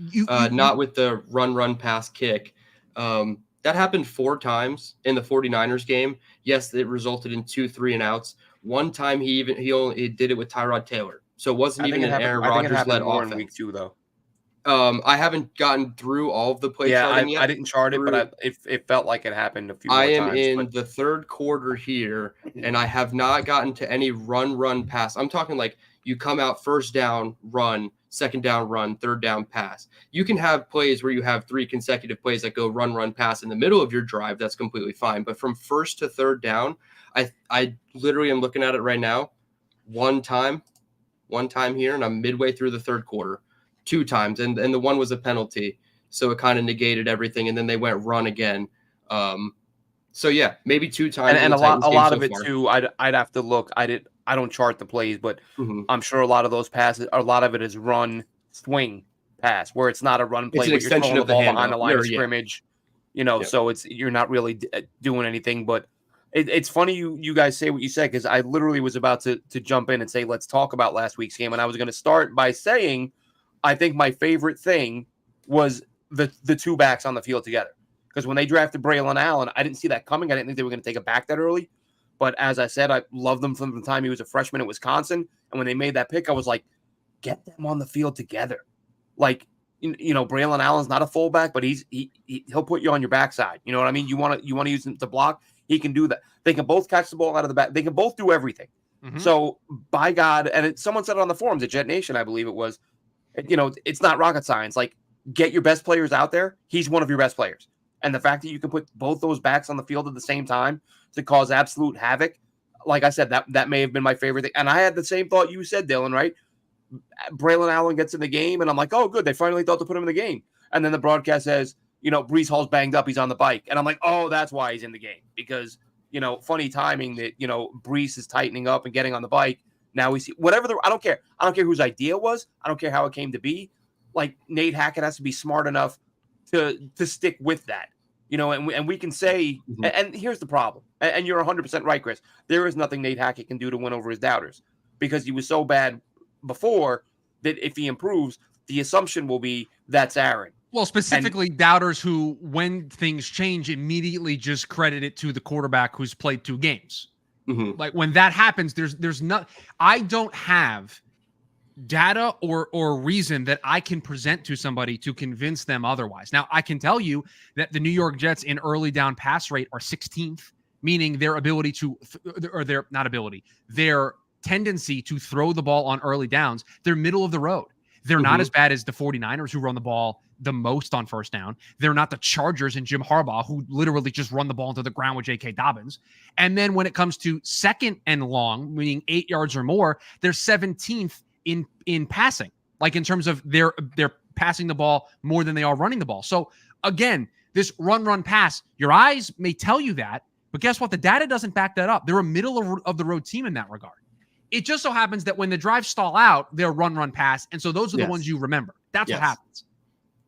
Speaker 2: not with the run, pass, kick. That happened 4 times in the 49ers game. Yes, it resulted in 2 3-and-outs. One time he only did it with Tyrod Taylor. So it wasn't even an Aaron Rodgers-led offense.
Speaker 1: In week 2, though.
Speaker 2: I haven't gotten through all of the play charting yet.
Speaker 1: I didn't chart it, but it felt like it happened a few more times.
Speaker 2: I am in the third quarter here, and I have not gotten to any run, pass. I'm talking you come out first down, run, second down, run, third down, pass. You can have plays where you have 3 consecutive plays that go run, pass in the middle of your drive. That's completely fine. But from first to third down, I literally am looking at it right now. One time here, and I'm midway through the third quarter. 2 times, and the one was a penalty. So it kind of negated everything, and then they went run again. So yeah, maybe 2 times.
Speaker 1: And a lot of it too. I'd have to look. I don't chart the plays, but I'm sure a lot of those passes, a lot of it is run, swing, pass, where it's not a run play, but you're throwing the ball behind the line of scrimmage. So you're not really doing anything. But it's funny you guys say what you said because I literally was about to jump in and say let's talk about last week's game, and I was going to start by saying I think my favorite thing was the two backs on the field together. Because when they drafted Braylon Allen, I didn't see that coming. I didn't think they were going to take a back that early. But as I said, I loved them from the time he was a freshman at Wisconsin. And when they made that pick, I was like, get them on the field together. Like, Braylon Allen's not a fullback, but he'll put you on your backside. You know what I mean? You want to use him to block. He can do that. They can both catch the ball out of the back. They can both do everything. Mm-hmm. So by God, and someone said it on the forums at JetNation, I believe it was, it's not rocket science. Like, get your best players out there. He's one of your best players. And the fact that you can put both those backs on the field at the same time to cause absolute havoc, like I said, that may have been my favorite thing. And I had the same thought you said, Dylan, right? Braylon Allen gets in the game, and I'm like, oh, good. They finally thought to put him in the game. And then the broadcast says, Breece Hall's banged up. He's on the bike. And I'm like, oh, that's why he's in the game. Because, funny timing that, Breece is tightening up and getting on the bike. Now we see whatever I don't care. I don't care whose idea it was. I don't care how it came to be. Like, Nate Hackett has to be smart enough to stick with that. And we can say, and here's the problem. And you're 100% right, Chris. There is nothing Nate Hackett can do to win over his doubters because he was so bad before that if he improves, the assumption will be that's Aaron.
Speaker 3: Well, specifically doubters who, when things change, immediately just credit it to the quarterback who's played 2 games. Mm-hmm. Like when that happens, there's not. I don't have data or reason that I can present to somebody to convince them otherwise. Now, I can tell you that the New York Jets in early down pass rate are 16th, meaning their ability to, or their not ability, their tendency to throw the ball on early downs, they're middle of the road. They're not as bad as the 49ers who run the ball the most on first down. They're not the Chargers and Jim Harbaugh who literally just run the ball into the ground with J.K. Dobbins. And then when it comes to second and long, meaning 8 yards or more, they're 17th in passing, like in terms of they're passing the ball more than they are running the ball. So again, this run, pass, your eyes may tell you that, but guess what? The data doesn't back that up. They're a middle of the road team in that regard. It just so happens that when the drives stall out, they're run, pass. And so those are the ones you remember. That's what happens.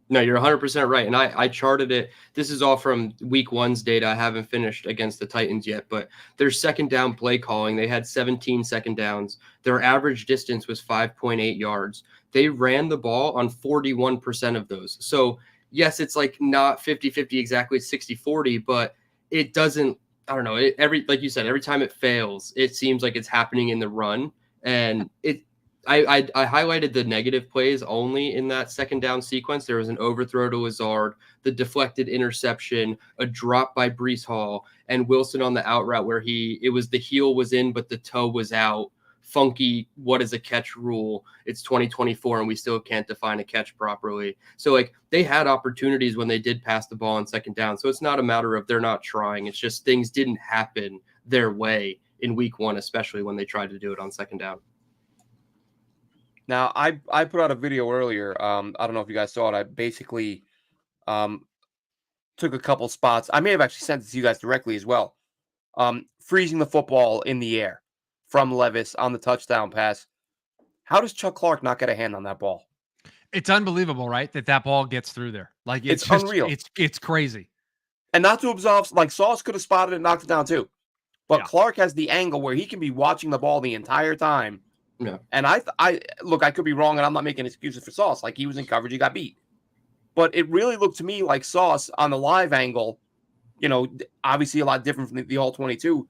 Speaker 2: No, you're 100% right. And I charted it. This is all from week 1's data. I haven't finished against the Titans yet, but their second down play calling, they had 17 second downs. Their average distance was 5.8 yards. They ran the ball on 41% of those. So yes, it's like not 50-50 exactly, it's 60-40, but it doesn't, I don't know. Like you said, every time it fails, it seems like it's happening in the run. And I highlighted the negative plays only in that second down sequence. There was an overthrow to Lazard, the deflected interception, a drop by Breece Hall, and Wilson on the out route where the heel was in, but the toe was out. Funky, what is a catch rule? It's 2024 and we still can't define a catch properly. So like they had opportunities when they did pass the ball on second down. So it's not a matter of they're not trying. It's just things didn't happen their way in week 1, especially when they tried to do it on second down.
Speaker 1: Now, I put out a video earlier. I don't know if you guys saw it. I basically took a couple spots. I may have actually sent it to you guys directly as well. Freezing the football in the air from Levis on the touchdown pass. How does Chuck Clark not get a hand on that ball?
Speaker 3: It's unbelievable, right? That ball gets through there. Like it's just,
Speaker 1: unreal.
Speaker 3: It's crazy.
Speaker 1: And not to absolve, like Sauce could have spotted it and knocked it down too. But Clark has the angle where he can be watching the ball the entire time.
Speaker 2: Yeah.
Speaker 1: And I could be wrong, and I'm not making excuses for Sauce. Like, he was in coverage, he got beat. But it really looked to me like Sauce on the live angle, obviously a lot different from the all-22.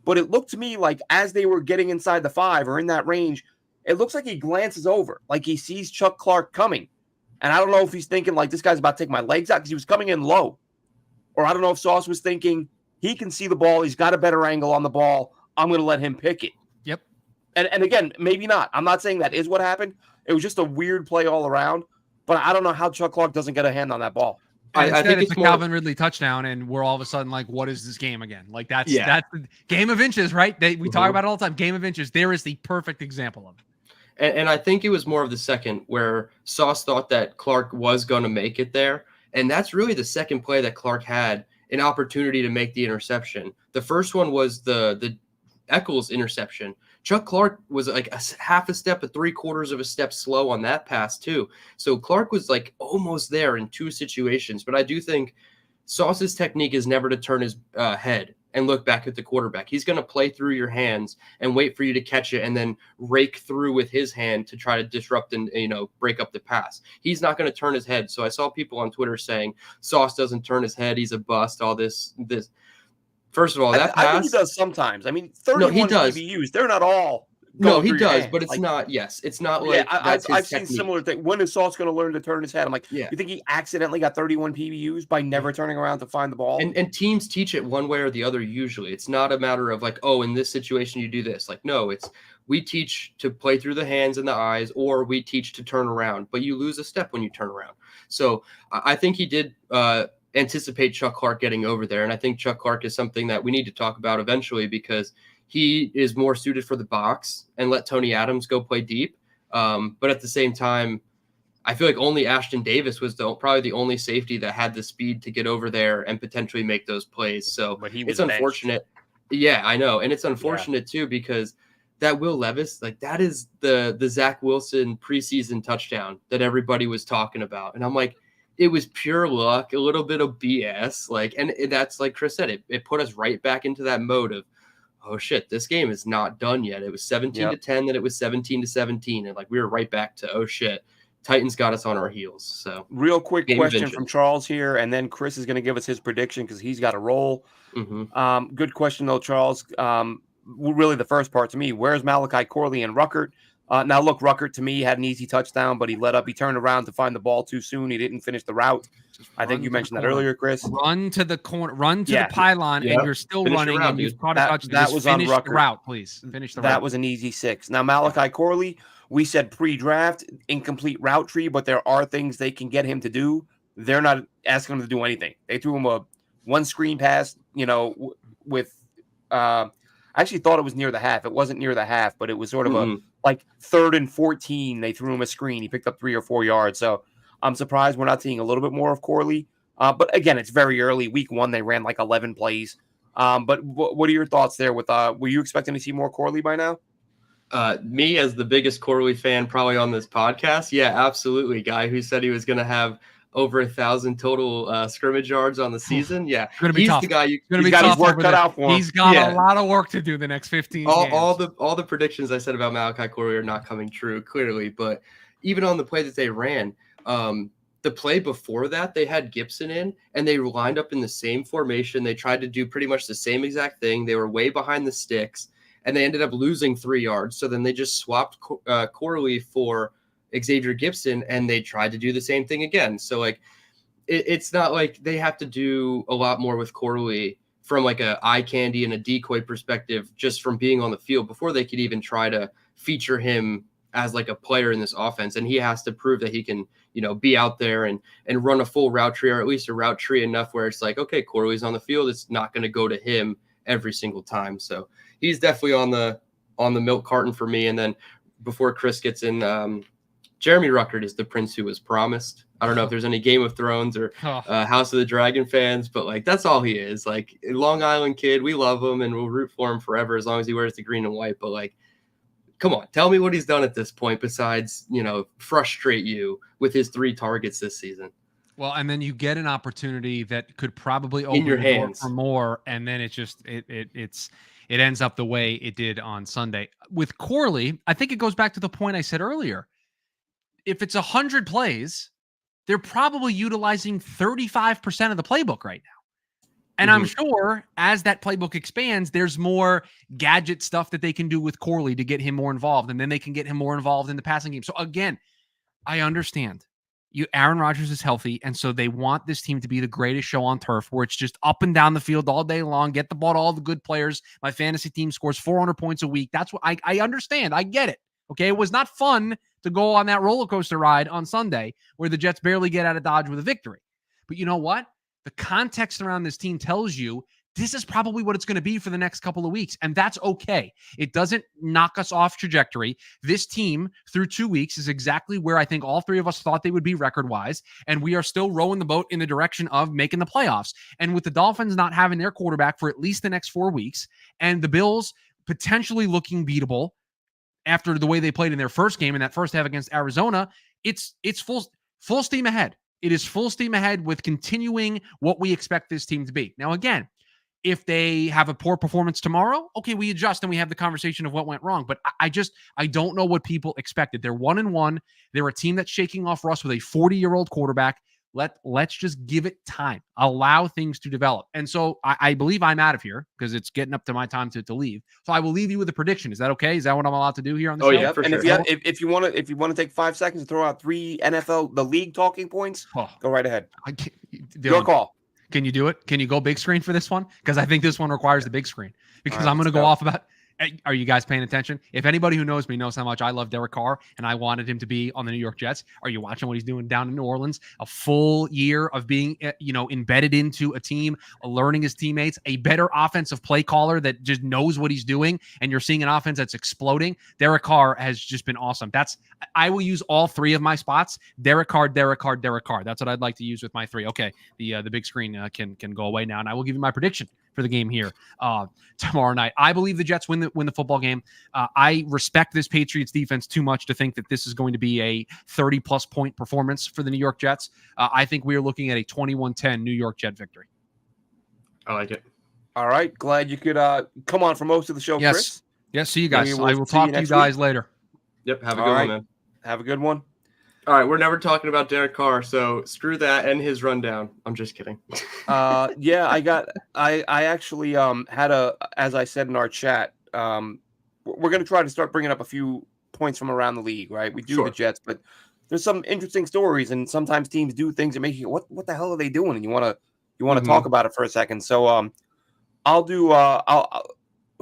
Speaker 1: But it looked to me like as they were getting inside the 5 or in that range, it looks like he glances over, like he sees Chuck Clark coming. And I don't know if he's thinking, like, this guy's about to take my legs out because he was coming in low. Or I don't know if Sauce was thinking, he can see the ball, he's got a better angle on the ball, I'm going to let him pick it.
Speaker 3: Yep.
Speaker 1: And again, maybe not. I'm not saying that is what happened. It was just a weird play all around. But I don't know how Chuck Clark doesn't get a hand on that ball.
Speaker 3: I think it's a Calvin Ridley touchdown, and we're all of a sudden like, what is this game again? Like, that's the game of inches, right? We talk about it all the time. Game of inches. There is the perfect example of it.
Speaker 2: And I think it was more of the second where Sauce thought that Clark was going to make it there. And that's really the second play that Clark had an opportunity to make the interception. The first one was the Eccles interception. Chuck Clark was like a half a step, a 3/4 of a step slow on that pass too. So Clark was like almost there in 2 situations. But I do think Sauce's technique is never to turn his head and look back at the quarterback. He's going to play through your hands and wait for you to catch it and then rake through with his hand to try to disrupt and, break up the pass. He's not going to turn his head. So I saw people on Twitter saying Sauce doesn't turn his head. He's a bust, all this. First of all, that pass.
Speaker 1: I think he does sometimes. I mean, 31
Speaker 2: No, he does.
Speaker 1: PBUs, they're not all.
Speaker 2: No, he does, but it's not. Yes, it's not like
Speaker 1: I've seen similar things. When is Sauce going to learn to turn his head? I'm like,
Speaker 2: yeah.
Speaker 1: You think he accidentally got 31 PBUs by never turning around to find the ball?
Speaker 2: And teams teach it one way or the other. Usually, it's not a matter of like, oh, in this situation you do this. Like, no, we teach to play through the hands and the eyes, or we teach to turn around. But you lose a step when you turn around. So I think he did anticipate Chuck Clark getting over there, and I think Chuck Clark is something that we need to talk about eventually because he is more suited for the box and let Tony Adams go play deep. But at the same time, I feel like only Ashton Davis was probably the only safety that had the speed to get over there and potentially make those plays. So it's unfortunate. Yeah, I know. And it's unfortunate too, because that Will Levis, like that is the Zach Wilson preseason touchdown that everybody was talking about. And I'm like, it was pure luck, a little bit of BS. And that's like Chris said, it put us right back into that mode of, oh shit, this game is not done yet. It was 17-10, then it was 17-17. And we were right back to, oh shit, Titans got us on our heels. So
Speaker 1: real quick question from Charles here. And then Chris is going to give us his prediction because he's got a roll.
Speaker 2: Mm-hmm.
Speaker 1: Good question though, Charles. Really the first part to me, where's Malachi Corley and Ruckert? Now look, Ruckert to me had an easy touchdown, but he turned around to find the ball too soon. He didn't finish the route. I think you mentioned that earlier, Chris.
Speaker 3: Run to the corner, run to the pylon, and you're still running, and you've caught a touchdown.
Speaker 1: That was on Ruckert.
Speaker 3: The route, please. Finish the route.
Speaker 1: That was an easy 6. Now, Malachi Corley, we said pre-draft, incomplete route tree, but there are things they can get him to do. They're not asking him to do anything. They threw him a one screen pass, with I actually thought it was near the half. It wasn't near the half, but it was sort of a 3rd and 14. They threw him a screen. He picked up 3 or 4 yards. So I'm surprised we're not seeing a little bit more of Corley. But again, it's very early. Week 1, they ran 11 plays. But what are your thoughts there? Were you expecting to see more Corley by now?
Speaker 2: Me as the biggest Corley fan probably on this podcast. Yeah, absolutely. Guy who said he was going to have over 1,000 total scrimmage yards on the season. Yeah,
Speaker 3: he's
Speaker 2: tough. The guy
Speaker 3: he's
Speaker 1: got his work cut out for him.
Speaker 3: He's got a lot of work to do the next 15 games.
Speaker 2: All the predictions I said about Malachi Corley are not coming true, clearly. But even on the play that they ran, the play before that, they had Gibson in, and they lined up in the same formation. They tried to do pretty much the same exact thing. They were way behind the sticks, and they ended up losing 3 yards. So then they just swapped Corley for Xavier Gibson, and they tried to do the same thing again. So it's not like they have to do a lot more with Corley from a eye candy and a decoy perspective, just from being on the field before they could even try to feature him as a player in this offense. And he has to prove that he can, be out there and run a full route tree, or at least a route tree enough where it's okay, Corley's on the field. It's not going to go to him every single time. So he's definitely on the milk carton for me. And then before Chris gets in, Jeremy Ruckert is the prince who was promised. I don't know if there's any Game of Thrones or House of the Dragon fans, but that's all he is. Long Island kid, we love him and we'll root for him forever as long as he wears the green and white. But come on, tell me what he's done at this point besides, frustrate you with his 3 targets this season.
Speaker 3: Well, and then you get an opportunity that could probably open
Speaker 2: in your hands
Speaker 3: for more, and then it ends up the way it did on Sunday. With Corley, I think it goes back to the point I said earlier. If it's 100 plays, they're probably utilizing 35% of the playbook right now. And I'm sure as that playbook expands, there's more gadget stuff that they can do with Corley to get him more involved. And then they can get him more involved in the passing game. So again, I understand Aaron Rodgers is healthy. And so they want this team to be the greatest show on turf, where it's just up and down the field all day long, get the ball to all the good players. My fantasy team scores 400 points a week. That's what I understand. I get it. Okay. It was not fun to go on that roller coaster ride on Sunday where the Jets barely get out of Dodge with a victory. But you know what? The context around this team tells you this is probably what it's going to be for the next couple of weeks. And that's okay. It doesn't knock us off trajectory. This team through 2 weeks is exactly where I think all 3 of us thought they would be record-wise. And we are still rowing the boat in the direction of making the playoffs. And with the Dolphins not having their quarterback for at least the next 4 weeks, and the Bills potentially looking beatable after the way they played in their first game in that first half against Arizona, it's full steam ahead. It is full steam ahead with continuing what we expect this team to be. Now, again, If they have a poor performance tomorrow, okay, we adjust and we have the conversation of what went wrong. But I don't know what people expected. They're 1-1. They're a team that's shaking off rust with a 40-year-old quarterback. Let's just give it time. Allow things to develop. And so I believe I'm out of here because it's getting up to my time to leave. So I will leave you with a prediction. Is that okay? Is that what I'm allowed to do here on the show?
Speaker 2: Yeah, for
Speaker 1: and
Speaker 2: sure.
Speaker 1: if you want to take 5 seconds to throw out 3 the league talking points, go right ahead. Your call.
Speaker 3: Can you do it? Can you go big screen for this one? Because I think this one requires the big screen. Because
Speaker 1: right,
Speaker 3: I'm going to go off about. Are you guys paying attention? If anybody who knows me knows how much I love Derek Carr and I wanted him to be on the New York Jets, are you watching what he's doing down in New Orleans? A full year of being, embedded into a team, learning his teammates, a better offensive play caller that just knows what he's doing, and you're seeing an offense that's exploding. Derek Carr has just been awesome. I will use all 3 of my spots. Derek Carr, Derek Carr, Derek Carr. That's what I'd like to use with my 3. Okay, the big screen can go away now, and I will give you my prediction for the game here tomorrow night. I believe the Jets win the football game. I respect this Patriots defense too much to think that this is going to be a 30-plus point performance for the New York Jets. I think we are looking at a 21-10 New York Jet victory.
Speaker 2: I like it.
Speaker 1: All right. Glad you could come on for most of the show,
Speaker 3: yes.
Speaker 1: Chris.
Speaker 3: Yes, see you guys.
Speaker 1: We'll
Speaker 3: I will talk to you guys later.
Speaker 2: Yep, have a good one, man.
Speaker 1: Have a good one.
Speaker 2: All right, we're never talking about Derek Carr, so screw that and his rundown. I'm just kidding.
Speaker 1: I actually had as I said in our chat, we're going to try to start bringing up a few points from around the league, right? We do the Jets, but there's some interesting stories, and sometimes teams do things that make you go, what the hell are they doing? And you want to talk about it for a second. So I'll do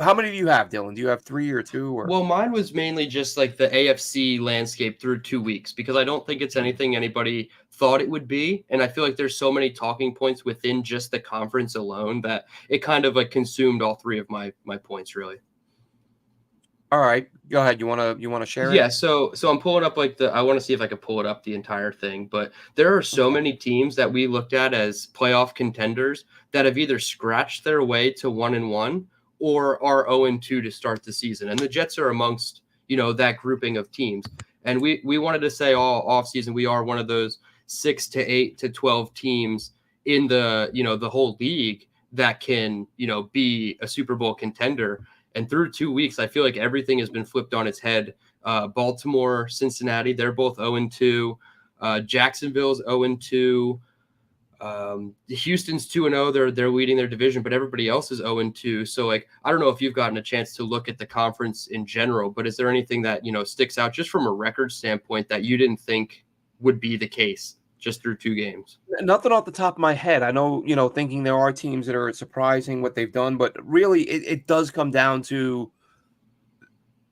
Speaker 1: how many do you have, Dylan? Do you have 3 or 2? Or?
Speaker 2: Well, mine was mainly just like the AFC landscape through 2 weeks, because I don't think it's anything anybody thought it would be. And I feel like there's so many talking points within just the conference alone that it kind of like consumed all 3 of my points, really.
Speaker 1: All right, go ahead. You want to share it?
Speaker 2: Yeah, so I'm pulling up I want to see if I can pull it up the entire thing, but there are so many teams that we looked at as playoff contenders that have either scratched their way to 1-1 or are 0-2 to start the season. And the Jets are amongst, that grouping of teams. And we wanted to say all offseason, we are one of those 6 to 8 to 12 teams in the, the whole league that can, be a Super Bowl contender. And through 2 weeks, I feel like everything has been flipped on its head. Baltimore, Cincinnati, they're both 0-2. Jacksonville's 0-2. Houston's 2-0. They're leading their division, but everybody else is 0-2. So, I don't know if you've gotten a chance to look at the conference in general, but is there anything that sticks out just from a record standpoint that you didn't think would be the case just through 2 games?
Speaker 1: Nothing off the top of my head. I know, thinking there are teams that are surprising what they've done, but really it does come down to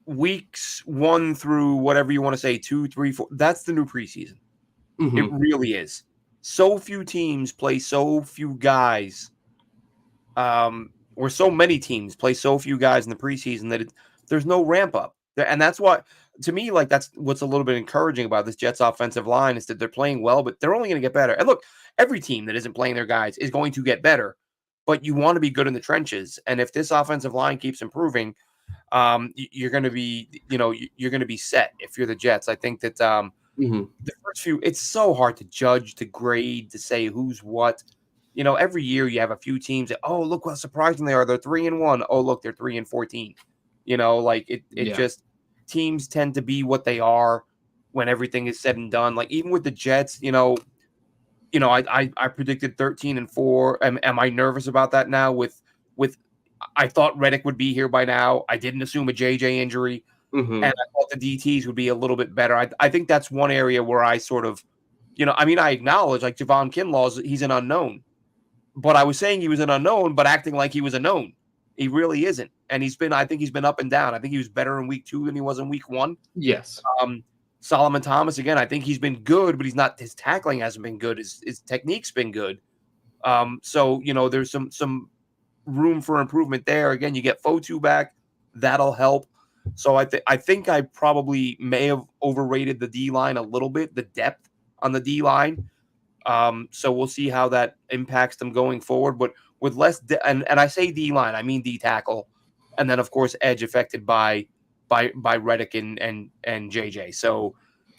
Speaker 1: weeks 1 through whatever you want to say, 2, 3, 4. That's the new preseason. Mm-hmm. It really is. So few teams play so few guys, or so many teams play so few guys in the preseason that there's no ramp up. And that's why, to me, that's what's a little bit encouraging about this Jets offensive line is that they're playing well, but they're only going to get better. And look, every team that isn't playing their guys is going to get better, but you want to be good in the trenches. And if this offensive line keeps improving, you're going to be, you're going to be set if you're the Jets. I think that the first few, it's so hard to judge, to grade, to say who's what. Every year you have a few teams that, oh, look how surprising they are. They're 3-1. Oh, look, they're 3-14. Just teams tend to be what they are when everything is said and done. Like even with the Jets, I predicted 13-4. Am I nervous about that now? With I thought Reddick would be here by now. I didn't assume a JJ injury. And I thought the DTs would be a little bit better. I think that's one area where I sort of, I acknowledge like Javon Kinlaw's, he's an unknown. But I was saying he was an unknown, but acting like he was a known. He really isn't. And I think he's been up and down. I think he was better in week 2 than he was in week 1.
Speaker 2: Yes.
Speaker 1: Solomon Thomas, again, I think he's been good, but his tackling hasn't been good. His technique's been good. So, there's some room for improvement there. Again, you get Fotu back. That'll help. So I think I probably may have overrated the D-line a little bit, the depth on the D-line. So we'll see how that impacts them going forward. But with less and I say D-line, I mean D-tackle. And then, of course, edge affected by Reddick and JJ. So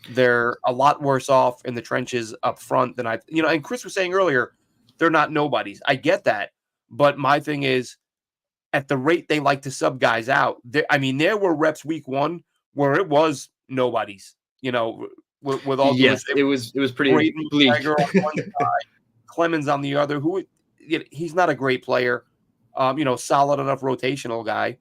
Speaker 1: they're a lot worse off in the trenches up front than and Chris was saying earlier, they're not nobodies. I get that. But my thing is, at the rate they like to sub guys out, there were reps week 1 where it was nobody's, with all due
Speaker 2: Yes,
Speaker 1: respect,
Speaker 2: it was pretty
Speaker 1: Braden
Speaker 2: bleak.
Speaker 1: McGregor on one side, Clemens on the other, he's not a great player, solid enough rotational guy.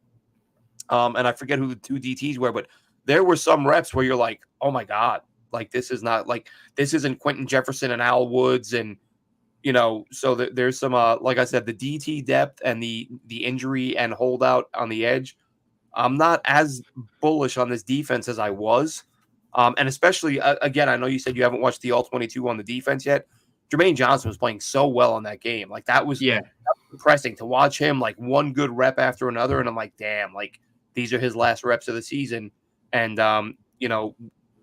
Speaker 1: And I forget who the 2 DTs were, but there were some reps where you're like, oh my God, like this isn't Quentin Jefferson and Al Woods. And, so there's some, like I said, the DT depth and the injury and holdout on the edge. I'm not as bullish on this defense as I was. And especially, again, I know you said you haven't watched the all 22 on the defense yet. Jermaine Johnson was playing so well in that game. Like that was
Speaker 2: Yeah.
Speaker 1: depressing to watch him, like one good rep after another. And I'm like, damn, like these are his last reps of the season. And,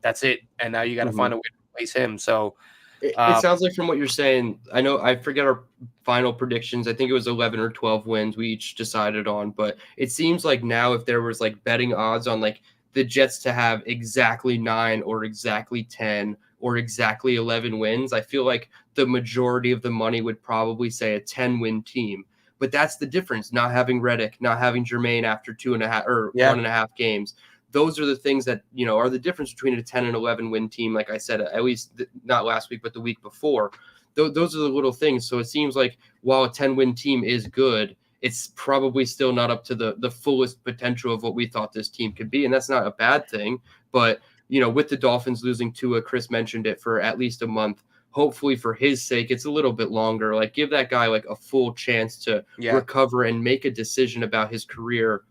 Speaker 1: that's it. And now you got to find a way to replace him. So
Speaker 2: it sounds like from what you're saying, I know I forget our final predictions. I think it was 11 or 12 wins we each decided on, but it seems like now if there was like betting odds on like the Jets to have exactly 9 or exactly 10 or exactly 11 wins, I feel like the majority of the money would probably say a 10-win team. But that's the difference, not having Reddick, not having Jermaine after 2.5 or 1.5 games. Those are the things that, are the difference between a 10 and 11 win team. Like I said, at least not last week, but the week before. Those are the little things. So it seems like while a 10-win team is good, it's probably still not up to the fullest potential of what we thought this team could be. And that's not a bad thing. But, with the Dolphins losing Tua, Chris mentioned it, for at least a month. Hopefully for his sake, it's a little bit longer. Like give that guy like a full chance to recover and make a decision about his career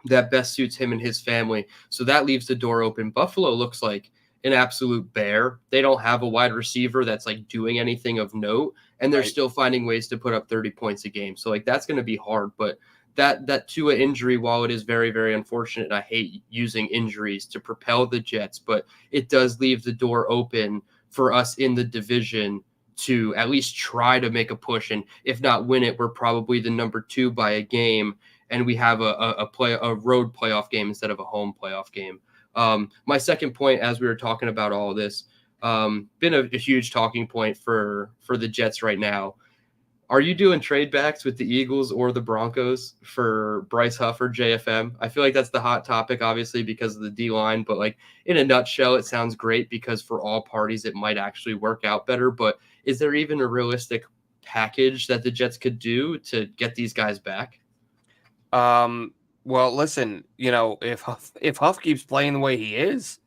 Speaker 2: that best suits him and his family. So that leaves the door open. Buffalo looks like an absolute bear. They don't have a wide receiver that's like doing anything of note, and they're still finding ways to put up 30 points a game. So like that's going to be hard. But that Tua injury, while it is very, very unfortunate, and I hate using injuries to propel the Jets, but it does leave the door open for us in the division to at least try to make a push. And if not win it, we're probably the number 2 by a game. And we have a road playoff game instead of a home playoff game. My second point, as we were talking about all of this, been a huge talking point for the Jets right now. Are you doing trade backs with the Eagles or the Broncos for Bryce Huff or JFM? I feel like that's the hot topic, obviously, because of the D-line. But like in a nutshell, it sounds great because for all parties, it might actually work out better. But is there even a realistic package that the Jets could do to get these guys back?
Speaker 1: Well, listen, if Huff keeps playing the way he is,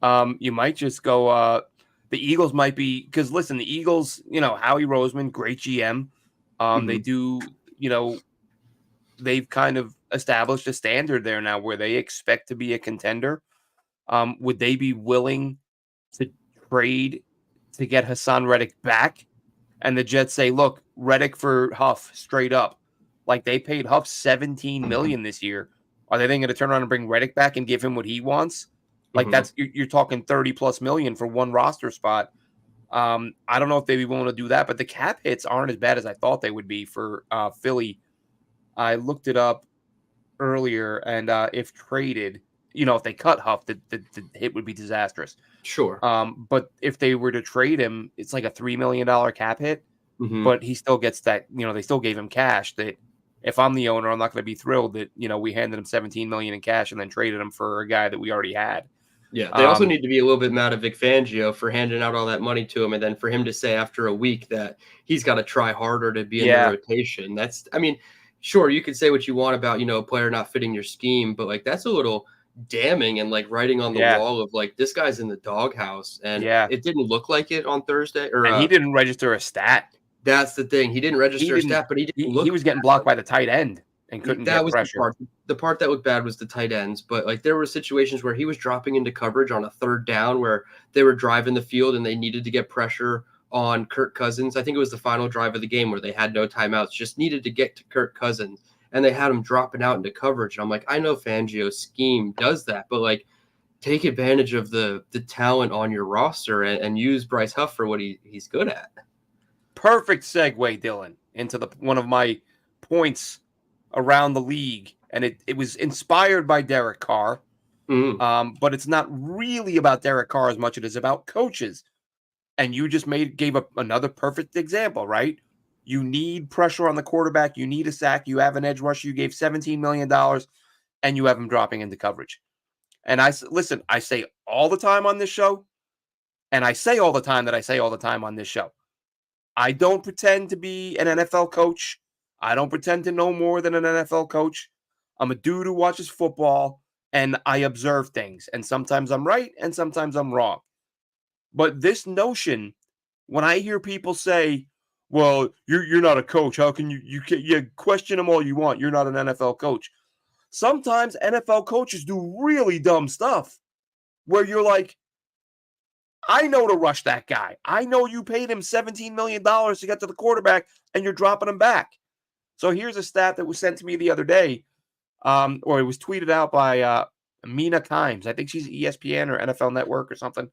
Speaker 1: you might just go, the Eagles might be, because listen, the Eagles, Howie Roseman, great GM. They do, they've kind of established a standard there now where they expect to be a contender. Would they be willing to trade to get Haason Reddick back? And the Jets say, look, Reddick for Huff straight up. Like they paid Huff $17 million this year. Are they then going to turn around and bring Reddick back and give him what he wants? Like that's you're talking 30+ million for one roster spot. I don't know if they'd be willing to do that, but the cap hits aren't as bad as I thought they would be for Philly. I looked it up earlier, and if traded, if they cut Huff, the hit would be disastrous.
Speaker 2: Sure.
Speaker 1: But if they were to trade him, it's like a $3 million cap hit. But he still gets that, they still gave him cash that if I'm the owner, I'm not going to be thrilled that, we handed him $17 million in cash and then traded him for a guy that we already had.
Speaker 2: Yeah, they also need to be a little bit mad at Vic Fangio for handing out all that money to him, and then for him to say after a week that he's got to try harder to be in the rotation. Sure, you could say what you want about, a player not fitting your scheme, but like that's a little damning and like writing on the wall of like this guy's in the doghouse, and it didn't look like it on Thursday.
Speaker 1: And he didn't register a stat.
Speaker 2: That's the thing. He didn't register a stat, but he didn't look.
Speaker 1: He was getting blocked by the tight end and couldn't get pressure.
Speaker 2: The part that looked bad was the tight ends, but like there were situations where he was dropping into coverage on a third down where they were driving the field and they needed to get pressure on Kirk Cousins. I think it was the final drive of the game where they had no timeouts, just needed to get to Kirk Cousins, and they had him dropping out into coverage. And I'm like, I know Fangio's scheme does that, but like take advantage of the talent on your roster and use Bryce Huff for what he's good at.
Speaker 1: Perfect segue, Dylan, into one of my points around the league, and it was inspired by Derek Carr, but it's not really about Derek Carr as much as it is about coaches. And you just gave up another perfect example, right? You need pressure on the quarterback. You need a sack. You have an edge rusher. You gave $17 million, and you have him dropping into coverage. And I say all the time on this show, and I say all the time that I say all the time on this show. I don't pretend to be an NFL coach. I don't pretend to know more than an NFL coach. I'm a dude who watches football, and I observe things. And sometimes I'm right, and sometimes I'm wrong. But this notion, when I hear people say, "Well, you're not a coach. How can you question them all you want? You're not an NFL coach." Sometimes NFL coaches do really dumb stuff where you're like, I know to rush that guy. I know you paid him $17 million to get to the quarterback and you're dropping him back. So here's a stat that was sent to me the other day, or it was tweeted out by Mina Kimes. I think she's ESPN or NFL Network or something.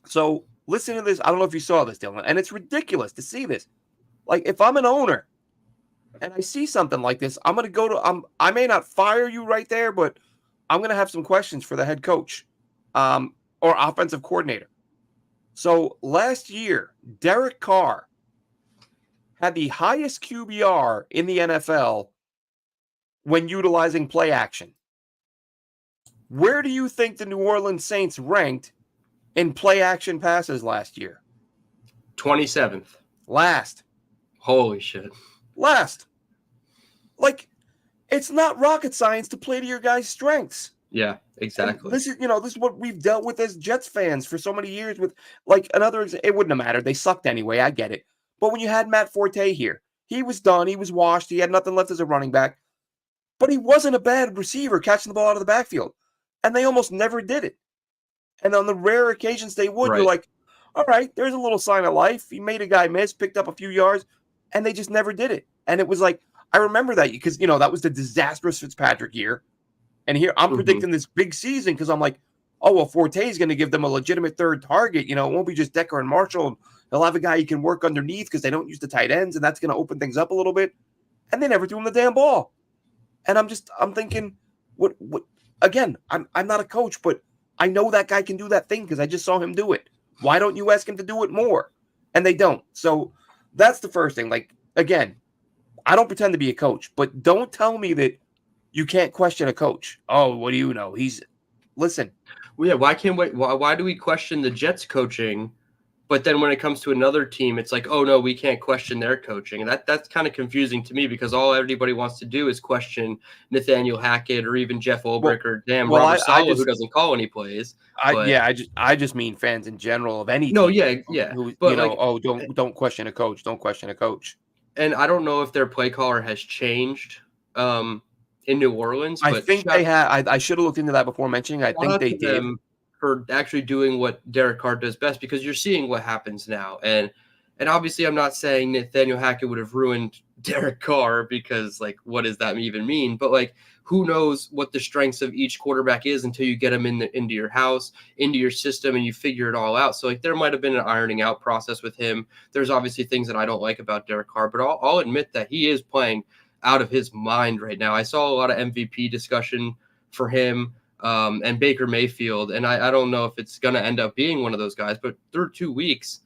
Speaker 1: So listen to this. I don't know if you saw this, Dylan, and it's ridiculous to see this. Like, if I'm an owner and I see something like this, I'm going to I may not fire you right there, but I'm going to have some questions for the head coach or offensive coordinator. So last year, Derek Carr had the highest QBR in the NFL when utilizing play action. Where do you think the New Orleans Saints ranked in play action passes last year?
Speaker 2: 27th.
Speaker 1: Last.
Speaker 2: Holy shit.
Speaker 1: Last. Like, it's not rocket science to play to your guys' strengths.
Speaker 2: Yeah, exactly.
Speaker 1: And this is what we've dealt with as Jets fans for so many years with, like, it wouldn't have mattered. They sucked anyway. I get it. But when you had Matt Forte here, he was done. He was washed. He had nothing left as a running back. But he wasn't a bad receiver catching the ball out of the backfield. And they almost never did it. And on the rare occasions they would, You're like, all right, there's a little sign of life. He made a guy miss, picked up a few yards, and they just never did it. And it was like, I remember that because, that was the disastrous Fitzpatrick year. And here I'm predicting this big season because I'm like, oh, well, Forte is going to give them a legitimate third target. It won't be just Decker and Marshall. They'll have a guy he can work underneath because they don't use the tight ends, and that's going to open things up a little bit. And they never threw him the damn ball. And I'm thinking, what? Again, I'm not a coach, but I know that guy can do that thing because I just saw him do it. Why don't you ask him to do it more? And they don't. So that's the first thing. Like, again, I don't pretend to be a coach, but don't tell me that you can't question a coach. Oh, what do you know? Listen.
Speaker 2: Well, yeah, why do we question the Jets coaching? But then when it comes to another team, it's like, oh no, we can't question their coaching. And that's kind of confusing to me because all everybody wants to do is question Nathaniel Hackett or even Jeff Ulbrich or Robert Saleh, who doesn't call any plays.
Speaker 1: I just mean fans in general of any team.
Speaker 2: No, yeah.
Speaker 1: Who,
Speaker 2: but
Speaker 1: don't question a coach. Don't question a coach.
Speaker 2: And I don't know if their play caller has changed in New Orleans.
Speaker 1: I think they have. I should have looked into that before mentioning. I think they did.
Speaker 2: For actually doing what Derek Carr does best, because you're seeing what happens now. And obviously I'm not saying Nathaniel Hackett would have ruined Derek Carr because, like, what does that even mean? But, like, who knows what the strengths of each quarterback is until you get them into your house, into your system, and you figure it all out. So, like, there might have been an ironing out process with him. There's obviously things that I don't like about Derek Carr, but I'll admit that he is playing out of his mind right now. I saw a lot of MVP discussion for him. And Baker Mayfield. And I don't know if it's going to end up being one of those guys, but through 2 weeks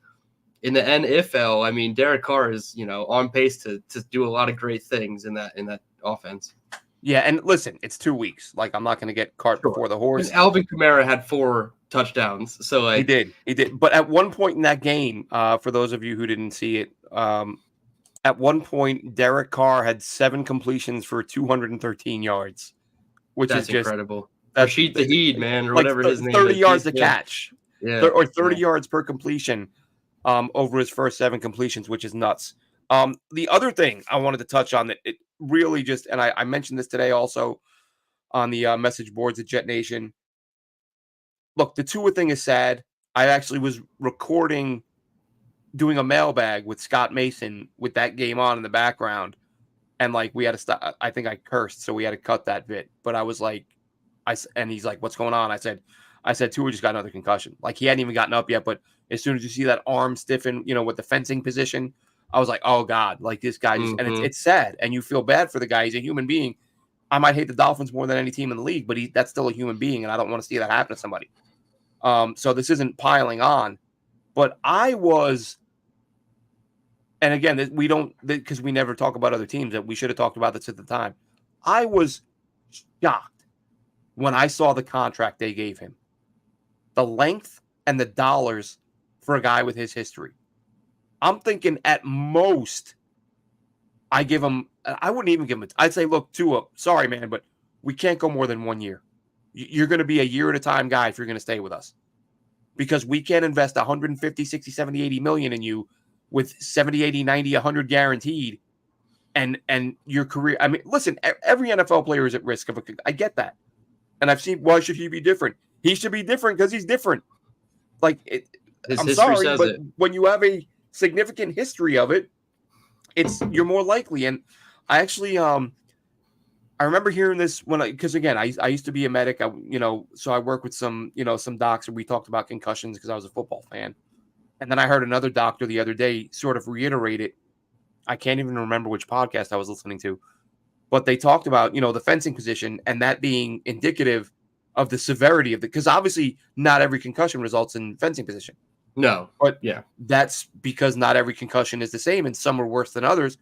Speaker 2: in the NFL, I mean, Derek Carr is, on pace to do a lot of great things in that offense.
Speaker 1: Yeah. And listen, it's 2 weeks. Like, I'm not going to get cart before the horse.
Speaker 2: And Alvin Kamara had 4 touchdowns. So, like,
Speaker 1: he did. But at one point in that game, for those of you who didn't see it, at one point, Derek Carr had 7 completions for 213 yards, which is just
Speaker 2: incredible. Rashid Shaheed, man, or whatever his name is.
Speaker 1: 30 yards to catch.
Speaker 2: Yeah.
Speaker 1: Or 30 yards per completion over his first 7 completions, which is nuts. The other thing I wanted to touch on that it really just, and I mentioned this today also on the message boards at JetNation. Look, the Tua thing is sad. I actually was doing a mailbag with Scott Mason with that game on in the background. And, like, we had to stop. I think I cursed, so we had to cut that bit. But I was like, and he's like, what's going on? I said, Tua just got another concussion. Like, he hadn't even gotten up yet, but as soon as you see that arm stiffen, with the fencing position, I was like, oh God, like, this guy just, and it's sad. And you feel bad for the guy. He's a human being. I might hate the Dolphins more than any team in the league, but that's still a human being. And I don't want to see that happen to somebody. So this isn't piling on, but I was and again, we don't, because we never talk about other teams, that we should have talked about this at the time. I was shocked when I saw the contract they gave him, the length and the dollars for a guy with his history. I'm thinking at most, I wouldn't even give him, I'd say, look, Tua, sorry, man, but we can't go more than 1 year. You're going to be a year at a time guy if you're going to stay with us, because we can't invest 150, 60, 70, 80 million in you with 70, 80, 90, 100 guaranteed. And your career. I mean, listen, every NFL player is at risk of I get that. And I've seen, why should he be different? He should be different because he's different. Like, I'm sorry, but when you have a significant history of it, you're more likely. And I actually, I remember hearing this because again, I used to be a medic, so I work with some docs, and we talked about concussions because I was a football fan. And then I heard another doctor the other day sort of reiterate it. I can't even remember which podcast I was listening to, but they talked about, the fencing position and that being indicative of the severity of because obviously not every concussion results in fencing position.
Speaker 2: No,
Speaker 1: but
Speaker 2: yeah,
Speaker 1: that's because not every concussion is the same, and some are worse than others.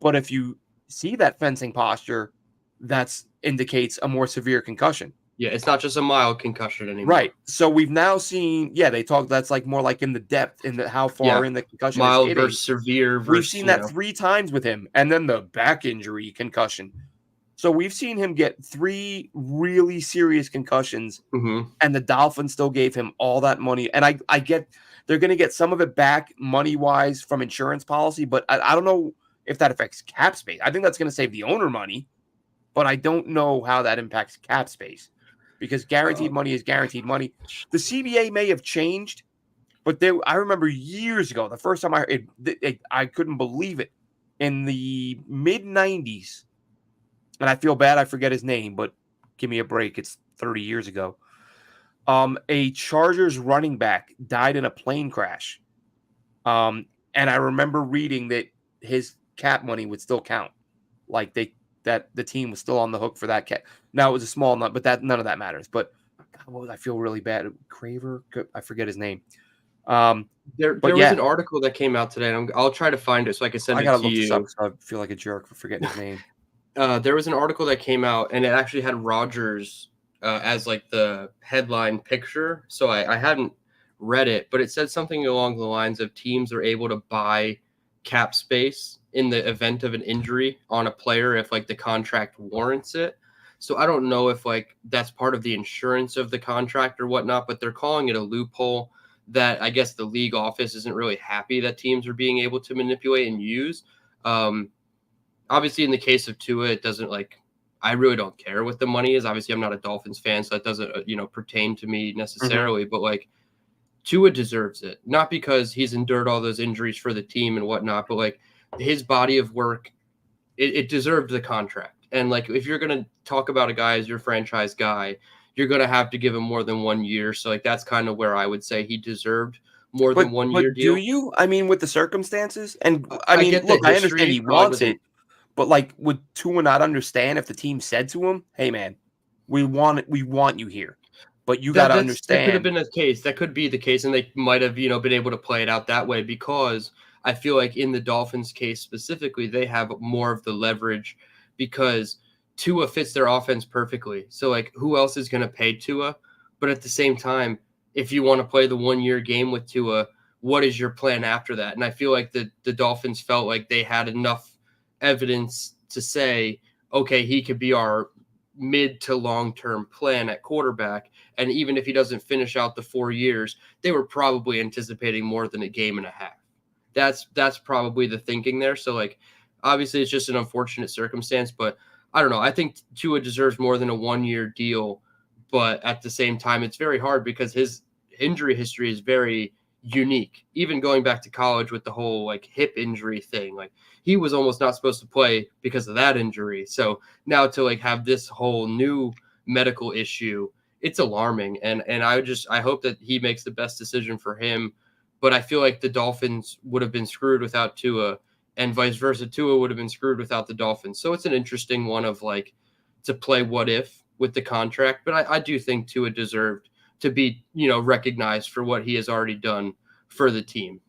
Speaker 1: But if you see that fencing posture, that indicates a more severe concussion.
Speaker 2: Yeah, it's not just a mild concussion anymore.
Speaker 1: Right. So we've now seen, they talk that's like more like in the depth, in the how far in the concussion
Speaker 2: mild
Speaker 1: is hitting.
Speaker 2: Versus severe.
Speaker 1: We've seen that 3 times with him, and then the back injury concussion. So we've seen him get 3 really serious concussions, and the Dolphins still gave him all that money. And I get they're going to get some of it back money-wise from insurance policy, but I don't know if that affects cap space. I think that's going to save the owner money, but I don't know how that impacts cap space, because guaranteed money is guaranteed money. The CBA may have changed, but I remember years ago, the first time I couldn't believe it, in the mid-90s, and I feel bad I forget his name, but give me a break. It's 30 years ago. A Chargers running back died in a plane crash. And I remember reading that his cap money would still count. Like that the team was still on the hook for that cap. Now it was a small nut, but none of that matters. But God, I feel really bad. Craver, I forget his name.
Speaker 2: There was an article that came out today, and I'll try to find it so I can send it to you. I gotta look this up,
Speaker 1: so I feel like a jerk for forgetting his name.
Speaker 2: There was an article that came out, and it actually had Rodgers as like the headline picture. So I hadn't read it, but it said something along the lines of teams are able to buy cap space in the event of an injury on a player if like the contract warrants it. So I don't know if like that's part of the insurance of the contract or whatnot, but they're calling it a loophole that I guess the league office isn't really happy that teams are being able to manipulate and use. Obviously, in the case of Tua, it doesn't I really don't care what the money is. Obviously, I'm not a Dolphins fan, so that doesn't, pertain to me necessarily. But Tua deserves it, not because he's endured all those injuries for the team and whatnot, but his body of work, it deserved the contract. And if you're going to talk about a guy as your franchise guy, you're going to have to give him more than 1 year. So that's kind of where I would say he deserved more than 1 year deal.
Speaker 1: Do you? I mean, with the circumstances, and I mean, look, I understand he wants it. But would Tua not understand if the team said to him, "Hey, man, we want you here, but you got to understand."
Speaker 2: That could have been the case. That could be the case, and they might have, been able to play it out that way, because I feel like in the Dolphins' case specifically, they have more of the leverage because Tua fits their offense perfectly. So who else is going to pay Tua? But at the same time, if you want to play the 1 year game with Tua, what is your plan after that? And I feel like the Dolphins felt like they had enough evidence to say, okay, he could be our mid to long-term plan at quarterback. And even if he doesn't finish out the 4 years, they were probably anticipating more than a game and a half. That's probably the thinking there. So obviously it's just an unfortunate circumstance, but I don't know. I think Tua deserves more than a 1 year deal, but at the same time, it's very hard because his injury history is very unique. Even going back to college with the whole hip injury thing, he was almost not supposed to play because of that injury. So now to have this whole new medical issue, it's alarming. And I hope that he makes the best decision for him. But I feel like the Dolphins would have been screwed without Tua, and vice versa. Tua would have been screwed without the Dolphins. So it's an interesting one of to play what if with the contract. But I do think Tua deserved to be, recognized for what he has already done for the team.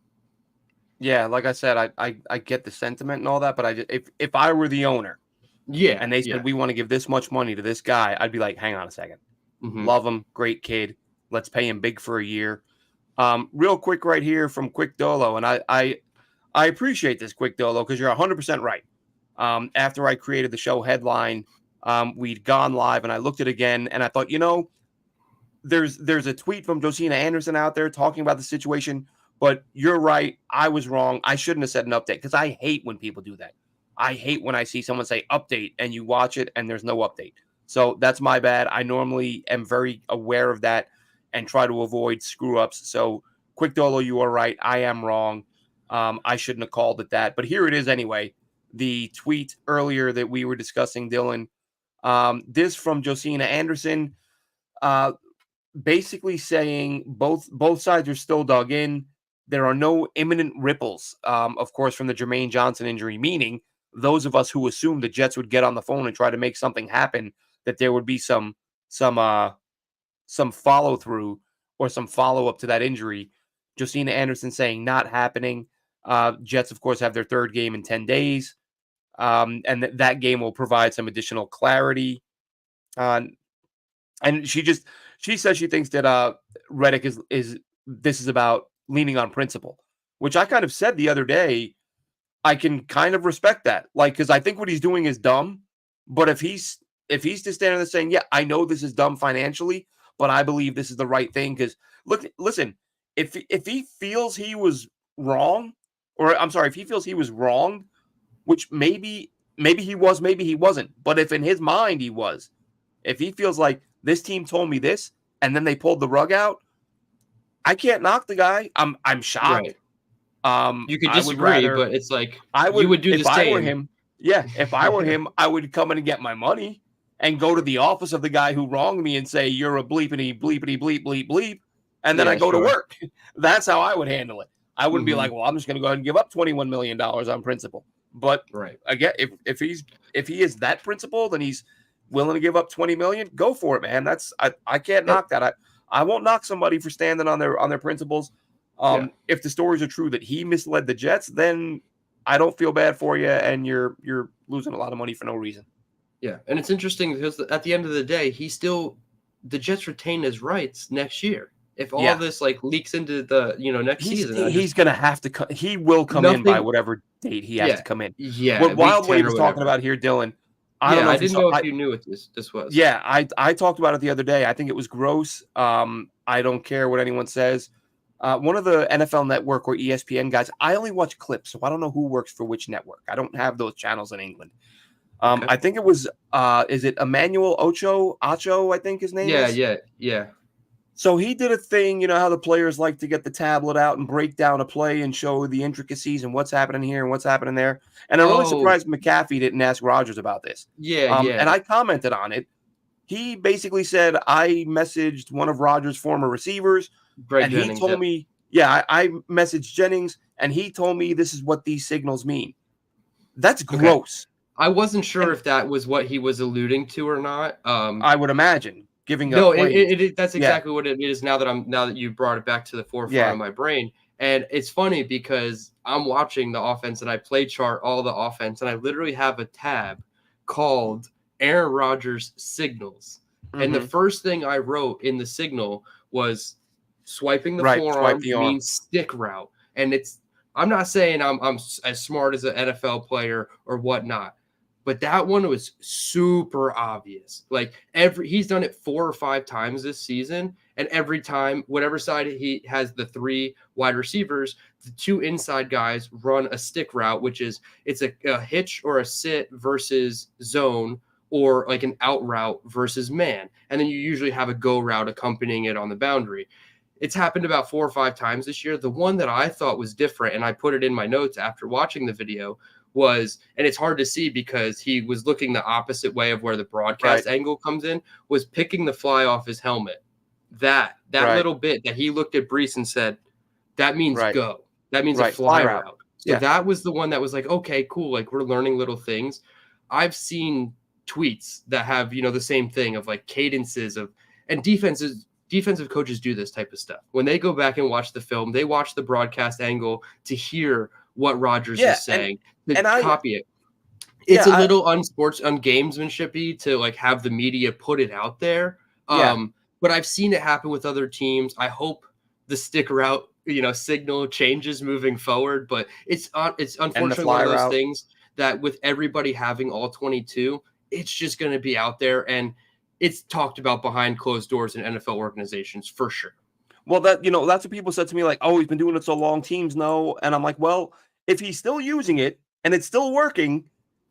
Speaker 1: Yeah, like I said, I get the sentiment and all that, but if I were the owner
Speaker 2: Yeah,
Speaker 1: and they
Speaker 2: yeah.
Speaker 1: said we want to give this much money to this guy, I'd be like, hang on a second.
Speaker 2: Hmm.
Speaker 1: Love him, great kid. Let's pay him big for a year. Real quick right here from Quick Dolo, and I appreciate this, Quick Dolo, because you're 100% right. After I created the show headline, we'd gone live, and I looked at it again, and I thought, there's a tweet from Josina Anderson out there talking about the situation, but you're right. I was wrong. I shouldn't have said an update because I hate when people do that. I hate when I see someone say update and you watch it and there's no update. So that's my bad. I normally am very aware of that and try to avoid screw ups. So, Quick Dolo, you are right. I am wrong. I shouldn't have called it that. But here it is anyway. The tweet earlier that we were discussing, Dylan. This from Josina Anderson. Uh, Basically saying both sides are still dug in. There are no imminent ripples, of course, from the Jermaine Johnson injury, meaning those of us who assumed the Jets would get on the phone and try to make something happen, that there would be some follow through or some follow up to that injury. Josina Anderson saying not happening. Jets, of course, have their third game in 10 days, and that game will provide some additional clarity. Uh, and she says she thinks that Reddick is this is about leaning on principle, which I kind of said the other day. I can kind of respect that, like, because I think what he's doing is dumb. But if he's just standing there saying, "Yeah, I know this is dumb financially, but I believe this is the right thing," because listen, if he feels he was wrong, or I'm sorry, if he feels he was wrong, which maybe he was, maybe he wasn't, but if in his mind he was, if he feels like this team told me this and then they pulled the rug out, I can't knock the guy. I'm shocked.
Speaker 2: Right. You could
Speaker 1: I would
Speaker 2: disagree,
Speaker 1: rather
Speaker 2: but it's like
Speaker 1: I
Speaker 2: you
Speaker 1: would
Speaker 2: would do the
Speaker 1: if I were
Speaker 2: same.
Speaker 1: him. Yeah, if I were him, I would come in and get my money and go to
Speaker 2: Sure.
Speaker 1: the office of the guy who wronged me and say you're a bleepity bleepity bleep bleep bleep, and then I
Speaker 2: Yeah,
Speaker 1: go to
Speaker 2: sure.
Speaker 1: work. That's how I would handle it. I wouldn't be like,
Speaker 2: Hmm.
Speaker 1: well, I'm just going to go ahead and give up $21 million on principle. But
Speaker 2: Right.
Speaker 1: again, if he is that principle, then he's willing to give up 20 million. Go for it, man. I can't
Speaker 2: And,
Speaker 1: knock that. I won't knock somebody for standing on their principles.
Speaker 2: yeah.
Speaker 1: If the stories are true that he misled the Jets, then I don't feel bad for you, and you're losing a lot of money for no reason.
Speaker 2: Yeah. And it's interesting because at the end of the day, the Jets retain his rights next year. If all
Speaker 1: Yeah,
Speaker 2: this like leaks into the next season,
Speaker 1: he's gonna have to. He will come in by
Speaker 2: nothing.
Speaker 1: whatever date he has
Speaker 2: Yeah.
Speaker 1: to come in.
Speaker 2: Yeah.
Speaker 1: What
Speaker 2: Week
Speaker 1: Wild
Speaker 2: 10
Speaker 1: Wave
Speaker 2: or
Speaker 1: is talking
Speaker 2: whatever.
Speaker 1: about here, Dylan. I don't
Speaker 2: Yeah.
Speaker 1: know
Speaker 2: I
Speaker 1: if you
Speaker 2: didn't
Speaker 1: saw.
Speaker 2: know if you knew what this was.
Speaker 1: Yeah, I talked about it the other day. I think it was gross. I don't care what anyone says. One of the NFL Network or ESPN guys. I only watch clips, so I don't know who works for which network. I don't have those channels in England.
Speaker 2: Okay.
Speaker 1: I think it was is it Emmanuel Ocho, I think his name
Speaker 2: Yeah.
Speaker 1: is.
Speaker 2: Yeah. Yeah.
Speaker 1: So he did a thing, how the players like to get the tablet out and break down a play and show the intricacies and what's happening here and what's happening there. And I'm really
Speaker 2: Oh.
Speaker 1: surprised McAfee didn't ask Rogers about this.
Speaker 2: Yeah.
Speaker 1: And
Speaker 2: Yeah.
Speaker 1: I commented on it. He basically said, I messaged one of Rogers' former receivers,
Speaker 2: Greg
Speaker 1: and he
Speaker 2: Jennings.
Speaker 1: told
Speaker 2: Yep.
Speaker 1: me, yeah, I messaged Jennings, and he told me this is what these signals mean. That's
Speaker 2: Okay.
Speaker 1: gross.
Speaker 2: I wasn't sure
Speaker 1: And
Speaker 2: if that was what he was alluding to or not.
Speaker 1: I would imagine giving up
Speaker 2: No,
Speaker 1: plays.
Speaker 2: that's
Speaker 1: Yeah,
Speaker 2: exactly what it is now that you brought it back to the forefront
Speaker 1: yeah,
Speaker 2: of my brain. And it's funny because I'm watching the offense and I play chart all the offense, and I literally have a tab called Aaron Rodgers signals. And the
Speaker 1: hmm
Speaker 2: first thing I wrote in the signal was swiping the
Speaker 1: right. Swipe
Speaker 2: forearm
Speaker 1: the arm.
Speaker 2: means stick route. And I'm not saying I'm as smart as an NFL player or whatnot, but that one was super obvious. Like he's done it 4 or 5 times this season, and every time, whatever side he has the 3 wide receivers, the 2 inside guys run a stick route, which is it's a hitch or a sit versus zone, or like an out route versus man, and then you usually have a go route accompanying it on the boundary. It's happened about 4 or 5 times this year. The one that I thought was different, and I put it in my notes after watching the video, was, and it's hard to see because he was looking the opposite way of where the broadcast
Speaker 1: Right,
Speaker 2: angle comes in, was picking the fly off his helmet. That
Speaker 1: right,
Speaker 2: little bit that he looked at Brees and said, that means
Speaker 1: right,
Speaker 2: go. That means a
Speaker 1: right. Fly
Speaker 2: fly
Speaker 1: route.
Speaker 2: route. So
Speaker 1: Yeah,
Speaker 2: that was the one that was like, okay, cool. Like we're learning little things. I've seen tweets that have, the same thing of like cadences of, and defenses defensive coaches do this type of stuff. When they go back and watch the film, they watch the broadcast angle to hear what Rodgers is saying, to copy it. It's a little ungamesmanshipy to like have the media put it out there. But I've seen it happen with other teams. I hope the stick route, signal changes moving forward, but it's unfortunately one of those things that with everybody having all 22, it's just going to be out there, and it's talked about behind closed doors in NFL organizations for sure.
Speaker 1: Well, that's what people said to me, like, oh, he's been doing it so long, teams know. And I'm like, well, if he's still using it and it's still working,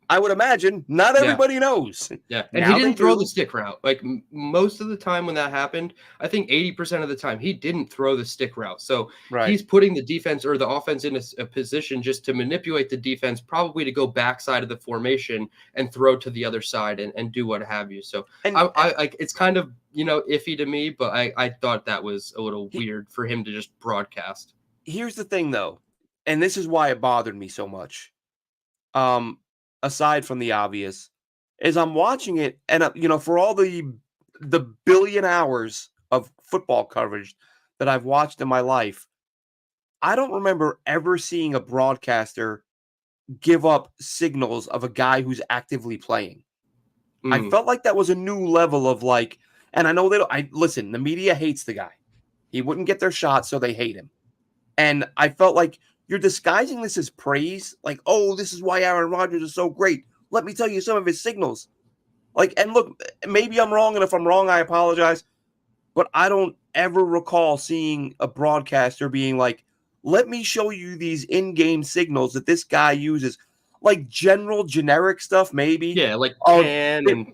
Speaker 1: I would imagine not everybody knows.
Speaker 2: Yeah, and he didn't throw the stick route. Like most of the time when that happened, I think 80% of the time he didn't throw the stick route. So he's putting the defense or the offense in a position just to manipulate the defense, probably to go backside of the formation and throw to the other side and do what have you. So I like it's kind of iffy to me, but I thought that was a little weird for him to just broadcast.
Speaker 1: Here's the thing, though, and this is why it bothered me so much. Aside from the obvious, is I'm watching it, and for all the billion hours of football coverage that I've watched in my life, I don't remember ever seeing a broadcaster give up signals of a guy who's actively playing. I felt like that was a new level of like, and I know listen, the media hates the guy. He wouldn't get their shot, so they hate him. And I felt like, you're disguising this as praise, like, oh, this is why Aaron Rodgers is so great. Let me tell you some of his signals. Like, and look, maybe I'm wrong, and if I'm wrong, I apologize. But I don't ever recall seeing a broadcaster being like, let me show you these in-game signals that this guy uses. Like generic stuff, maybe.
Speaker 2: Yeah, like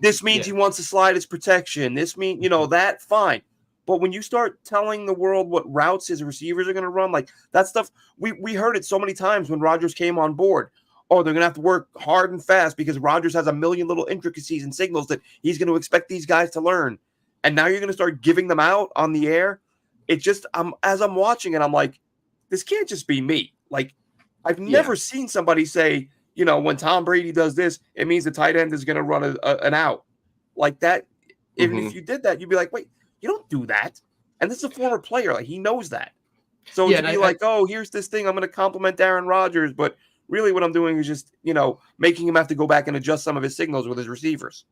Speaker 1: this means he wants to slide his protection. This means, that, fine. But when you start telling the world what routes his receivers are going to run, like that stuff, we heard it so many times when Rodgers came on board. Oh, they're going to have to work hard and fast because Rodgers has a million little intricacies and signals that he's going to expect these guys to learn. And now you're going to start giving them out on the air. It just, as I'm watching it, I'm like, this can't just be me. Like, I've never seen somebody say, when Tom Brady does this, it means the tight end is going to run an out. Like that. Even if you did that, you'd be like, wait, you don't do that. And this is a former player. Like, he knows that. So to be oh, here's this thing, I'm going to compliment Aaron Rodgers, but really what I'm doing is just, making him have to go back and adjust some of his signals with his receivers.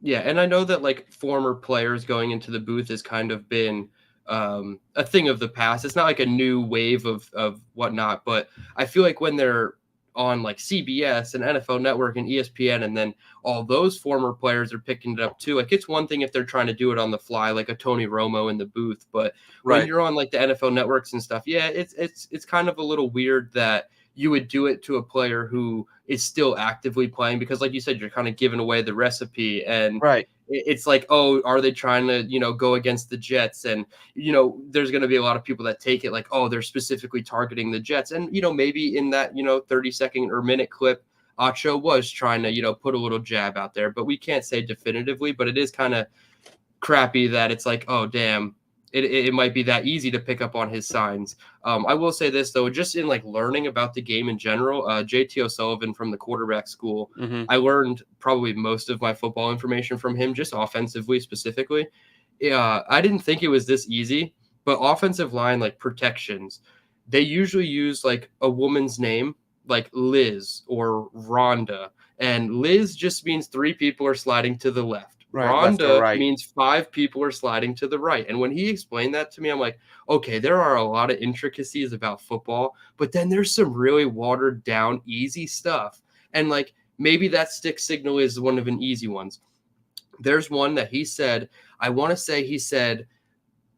Speaker 2: Yeah, and I know that, like, former players going into the booth has kind of been a thing of the past. It's not like a new wave of whatnot, but I feel like when they're on like CBS and NFL Network and ESPN, and then all those former players are picking it up too. Like, it's one thing if they're trying to do it on the fly, like a Tony Romo in the booth, but when you're on like the NFL networks and stuff, it's kind of a little weird that you would do it to a player who is still actively playing, because like you said, you're kind of giving away the recipe, and it's like, oh, are they trying to, go against the Jets? And, there's going to be a lot of people that take it like, oh, they're specifically targeting the Jets. And, maybe in that, 30-second or minute clip, Acho was trying to, put a little jab out there, but we can't say definitively, but it is kind of crappy that it's like, oh, damn, it might be that easy to pick up on his signs. I will say this, though, just in like learning about the game in general, JT O'Sullivan from the quarterback school, I learned probably most of my football information from him, just offensively specifically. I didn't think it was this easy, but offensive line, like protections, they usually use like a woman's name, like Liz or Rhonda. And Liz just means 3 people are sliding to the left. Rhonda means 5 people are sliding to the right. And when he explained that to me, I'm like, okay, there are a lot of intricacies about football, but then there's some really watered down, easy stuff. And like, maybe that stick signal is one of an easy ones. There's one that he said, I want to say he said,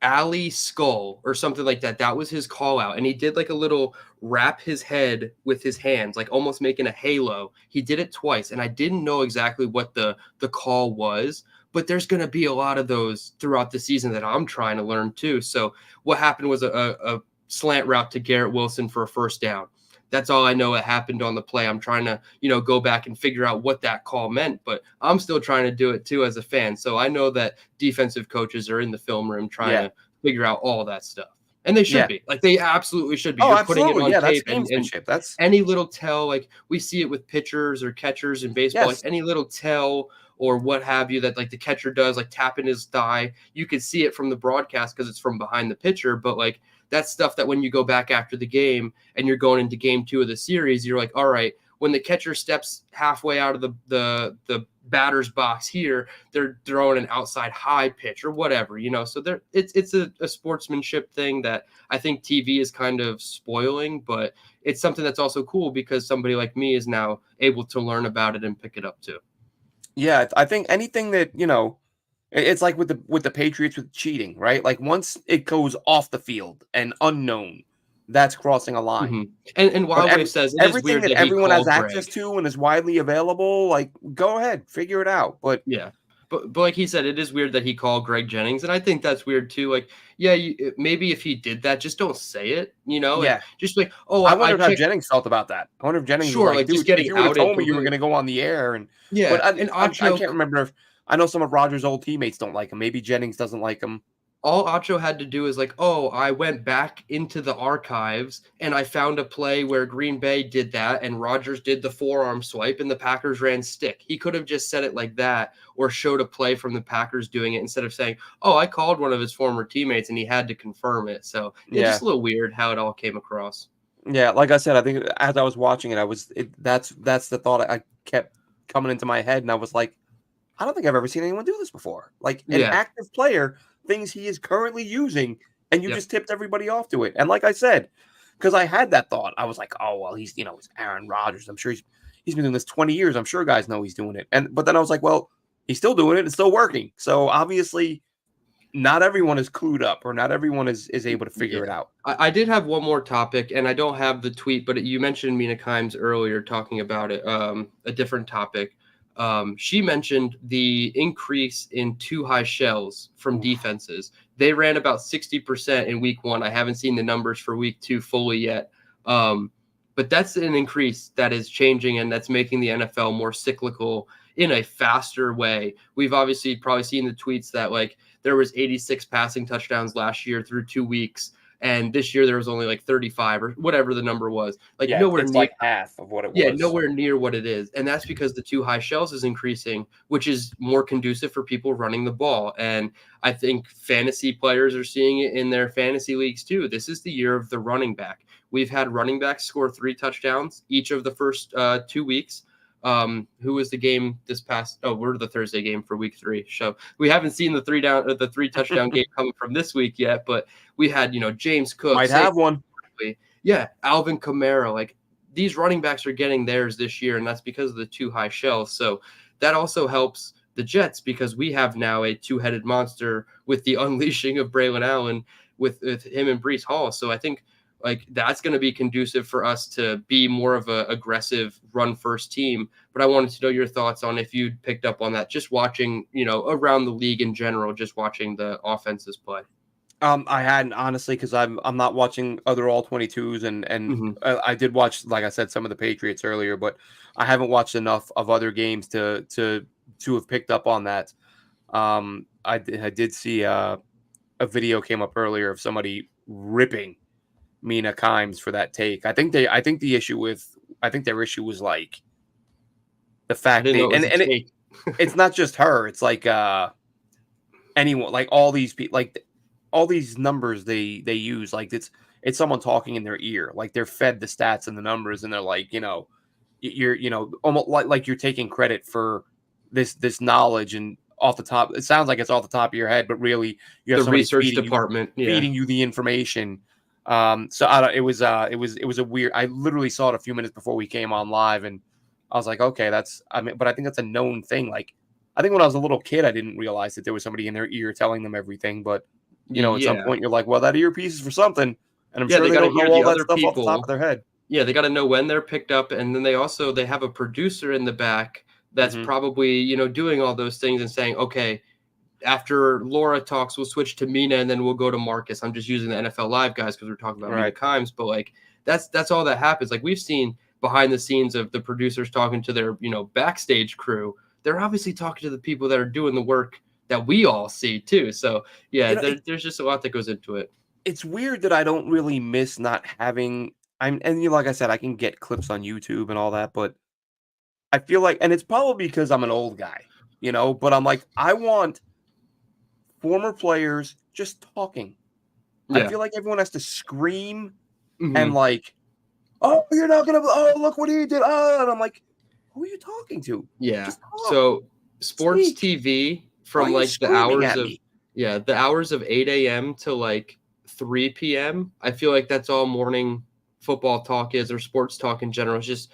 Speaker 2: Ali Skull or something like that. That was his call out. And he did like a little wrap his head with his hands, like almost making a halo. He did it twice. And I didn't know exactly what the call was, but there's going to be a lot of those throughout the season that I'm trying to learn too. So what happened was a slant route to Garrett Wilson for a first down. That's all I know it happened on the play. I'm trying to, go back and figure out what that call meant, but I'm still trying to do it too as a fan. So I know that defensive coaches are in the film room trying to figure out all that stuff. And they should be. Like, they absolutely should be.
Speaker 1: Oh,
Speaker 2: You're
Speaker 1: absolutely.
Speaker 2: Putting it on tape.
Speaker 1: And
Speaker 2: that's any little tell, like we see it with pitchers or catchers in baseball, like any little tell or what have you that like the catcher does, like tapping his thigh. You could see it from the broadcast because it's from behind the pitcher, but like that's stuff that when you go back after the game and you're going into game 2 of the series, you're like, all right, when the catcher steps halfway out of the batter's box here, they're throwing an outside high pitch or whatever, So it's a sportsmanship thing that I think TV is kind of spoiling, but it's something that's also cool because somebody like me is now able to learn about it and pick it up too.
Speaker 1: Yeah, I think anything that, it's like with the Patriots with cheating, right? Like once it goes off the field and unknown, that's crossing a line.
Speaker 2: Mm-hmm. And
Speaker 1: But
Speaker 2: Wildwave says it is
Speaker 1: everything
Speaker 2: weird
Speaker 1: that
Speaker 2: that he
Speaker 1: everyone has
Speaker 2: called
Speaker 1: access
Speaker 2: Greg.
Speaker 1: to and is widely available, like go ahead, figure it out. But
Speaker 2: Yeah. But like he said, it is weird that he called Greg Jennings, and I think that's weird too. Like, yeah, maybe if he did that, just don't say it, and
Speaker 1: yeah,
Speaker 2: just like, oh,
Speaker 1: I
Speaker 2: I
Speaker 1: wondered how
Speaker 2: checked.
Speaker 1: Jennings felt about that. I wonder if Jennings was
Speaker 2: Sure,
Speaker 1: like,
Speaker 2: like just
Speaker 1: dude, if
Speaker 2: getting
Speaker 1: you would have
Speaker 2: outed
Speaker 1: told me you were
Speaker 2: completely.
Speaker 1: going to go on the air,
Speaker 2: Yeah,
Speaker 1: but
Speaker 2: and
Speaker 1: I
Speaker 2: Acho,
Speaker 1: can't remember if I know some of Rogers' old teammates don't like him. Maybe Jennings doesn't like him.
Speaker 2: all Acho had to do is like, oh, I went back into the archives and I found a play where Green Bay did that and Rogers did the forearm swipe and the Packers ran stick. He could have just said it like that or showed a play from the Packers doing it instead of saying, oh, I called one of his former teammates and he had to confirm it. So yeah,
Speaker 1: Yeah,
Speaker 2: just a little weird how it all came across.
Speaker 1: yeah. Like I said, I think as I was watching it, that's the thought I kept coming into my head, and I was like, I don't think I've ever seen anyone do this before. Like an
Speaker 2: Yeah.
Speaker 1: active player, things he is currently using, and you
Speaker 2: Yep.
Speaker 1: just tipped everybody off to it. And like I said, because I had that thought, I was like, oh well, he's it's Aaron Rodgers. I'm sure he's been doing this 20 years. I'm sure guys know he's doing it. But then I was like, well, he's still doing it. It's still working. So obviously, not everyone is clued up, or not everyone is able to figure it
Speaker 2: Yeah.
Speaker 1: out.
Speaker 2: I did have one more topic, and I don't have the tweet, but you mentioned Mina Kimes earlier talking about it, a different topic. She mentioned the increase in too high shells from
Speaker 1: Oof.
Speaker 2: defenses. They ran about 60% in week 1. I haven't seen the numbers for week 2 fully yet. But that's an increase that is changing and that's making the NFL more cyclical in a faster way. We've obviously probably seen the tweets that like there was 86 passing touchdowns last year through 2 weeks. And this year there was only like 35 or whatever the number was. Like
Speaker 1: Yeah,
Speaker 2: nowhere
Speaker 1: it's
Speaker 2: near
Speaker 1: like half of what it
Speaker 2: yeah,
Speaker 1: was.
Speaker 2: nowhere near what it is. And that's because the too high shells is increasing, which is more conducive for people running the ball. And I think fantasy players are seeing it in their fantasy leagues too. This is the year of the running back. We've had running backs score 3 touchdowns each of the first 2 weeks. Who was the game this past? Oh, we're the Thursday game for week 3. So we haven't seen the 3 touchdown game coming from this week yet, but we had, James Cook.
Speaker 1: Might have one.
Speaker 2: Yeah, Alvin Kamara. Like these running backs are getting theirs this year, and that's because of the too high shells. So that also helps the Jets because we have now a 2-headed monster with the unleashing of Braylon Allen with him and Breece Hall. So I think like that's going to be conducive for us to be more of a aggressive run first team. But I wanted to know your thoughts on if you picked up on that, just watching, around the league in general, just watching the offenses play.
Speaker 1: I hadn't honestly because I'm not watching other all 22s and
Speaker 2: Mm-hmm.
Speaker 1: I did watch, like I said, some of the Patriots earlier, but I haven't watched enough of other games to have picked up on that. I did see a video came up earlier of somebody ripping Mina Kimes for that take. I think their issue was like the
Speaker 2: I
Speaker 1: fact
Speaker 2: didn't know it was a
Speaker 1: it,
Speaker 2: take.
Speaker 1: it's not just her. It's like anyone, like all these people, like all these numbers they use, like it's someone talking in their ear, like they're fed the stats and the numbers, and they're like, you're almost like you're taking credit for this knowledge, and off the top, it sounds like it's off the top of your head, but really you have
Speaker 2: The
Speaker 1: somebody
Speaker 2: research department. Yeah.
Speaker 1: feeding you the information. So I don't, it was a weird. I literally saw it a few minutes before we came on live, and I was like, okay, but I think that's a known thing. Like, I think when I was a little kid, I didn't realize that there was somebody in their ear telling them everything. But at some
Speaker 2: Yeah.
Speaker 1: point, you're like, well, that earpiece is for something, and I'm
Speaker 2: Yeah,
Speaker 1: sure
Speaker 2: they
Speaker 1: they
Speaker 2: got to
Speaker 1: don't know
Speaker 2: hear the
Speaker 1: all that
Speaker 2: other
Speaker 1: stuff off the top
Speaker 2: people.
Speaker 1: of their head.
Speaker 2: Yeah, they got to know when they're picked up, and then they have a producer in the back that's
Speaker 1: Mhm.
Speaker 2: probably doing all those things and saying, okay, after Laura talks, we'll switch to Mina, and then we'll go to Marcus. I'm just using the NFL Live guys because we're talking about Mina
Speaker 1: Right.
Speaker 2: Kimes, but like that's all that happens. Like we've seen behind the scenes of the producers talking to their backstage crew. They're obviously talking to the people that are doing the work that we all see too. So yeah, there's just a lot that goes into it.
Speaker 1: It's weird that I don't really miss not having. Like I said, I can get clips on YouTube and all that, but I feel like, and it's probably because I'm an old guy. but I'm like, I want former players just talking. I
Speaker 2: Yeah.
Speaker 1: feel like everyone has to scream and
Speaker 2: Mhm.
Speaker 1: like, oh, you're not gonna, oh, look what he did. Oh, and I'm like, who are you talking to?
Speaker 2: Yeah.
Speaker 1: Just talk,
Speaker 2: So sports
Speaker 1: speak.
Speaker 2: TV
Speaker 1: Why are
Speaker 2: from
Speaker 1: you
Speaker 2: like
Speaker 1: screaming at me?
Speaker 2: the hours of 8 a.m. to like 3 p.m. I feel like that's all morning football talk is, or sports talk in general. It's just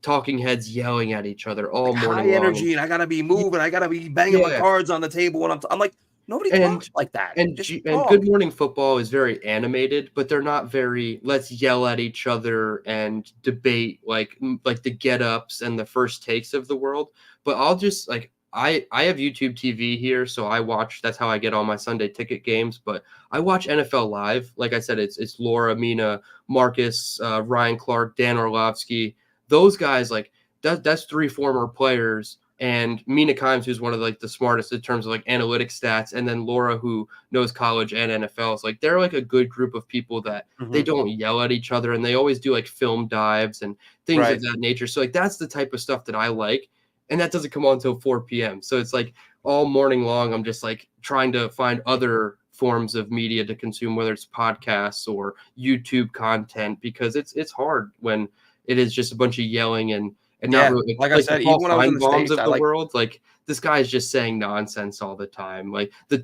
Speaker 2: talking heads yelling at each other all
Speaker 1: Like
Speaker 2: morning
Speaker 1: high
Speaker 2: long. And
Speaker 1: energy, and I gotta be moving. I gotta be banging my
Speaker 2: yeah,
Speaker 1: cards on the table when I'm like, nobody
Speaker 2: and
Speaker 1: talks like that. Just
Speaker 2: and Good
Speaker 1: talk.
Speaker 2: Morning Football is very animated, but they're not very let's yell at each other and debate like the get ups and the first takes of the world. But I'll just like I have YouTube TV here, so I watch. That's how I get all my Sunday ticket games. But I watch NFL Live. Like I said, it's Laura, Mina, Marcus, Ryan Clark, Dan Orlovsky. Those guys like that's three former players, and Mina Kimes, who's one of like the smartest in terms of like analytic stats, and then Laura, who knows college and NFL. It's like they're like a good group of people that they
Speaker 1: Mhm.
Speaker 2: don't yell at each other, and they always do like film dives and things of
Speaker 1: Right.
Speaker 2: that nature. So like that's the type of stuff that I like, and that doesn't come on until 4 p.m. So it's like all morning long, I'm just like trying to find other forms of media to consume, whether it's podcasts or YouTube content, because it's hard when it is just a bunch of yelling and not
Speaker 1: Yeah.
Speaker 2: really
Speaker 1: Like I
Speaker 2: like the
Speaker 1: said, even
Speaker 2: Paul
Speaker 1: when I was in the
Speaker 2: Feinbaums
Speaker 1: States,
Speaker 2: of
Speaker 1: I
Speaker 2: the
Speaker 1: like,
Speaker 2: world. Like this guy is just saying nonsense all the time. Like the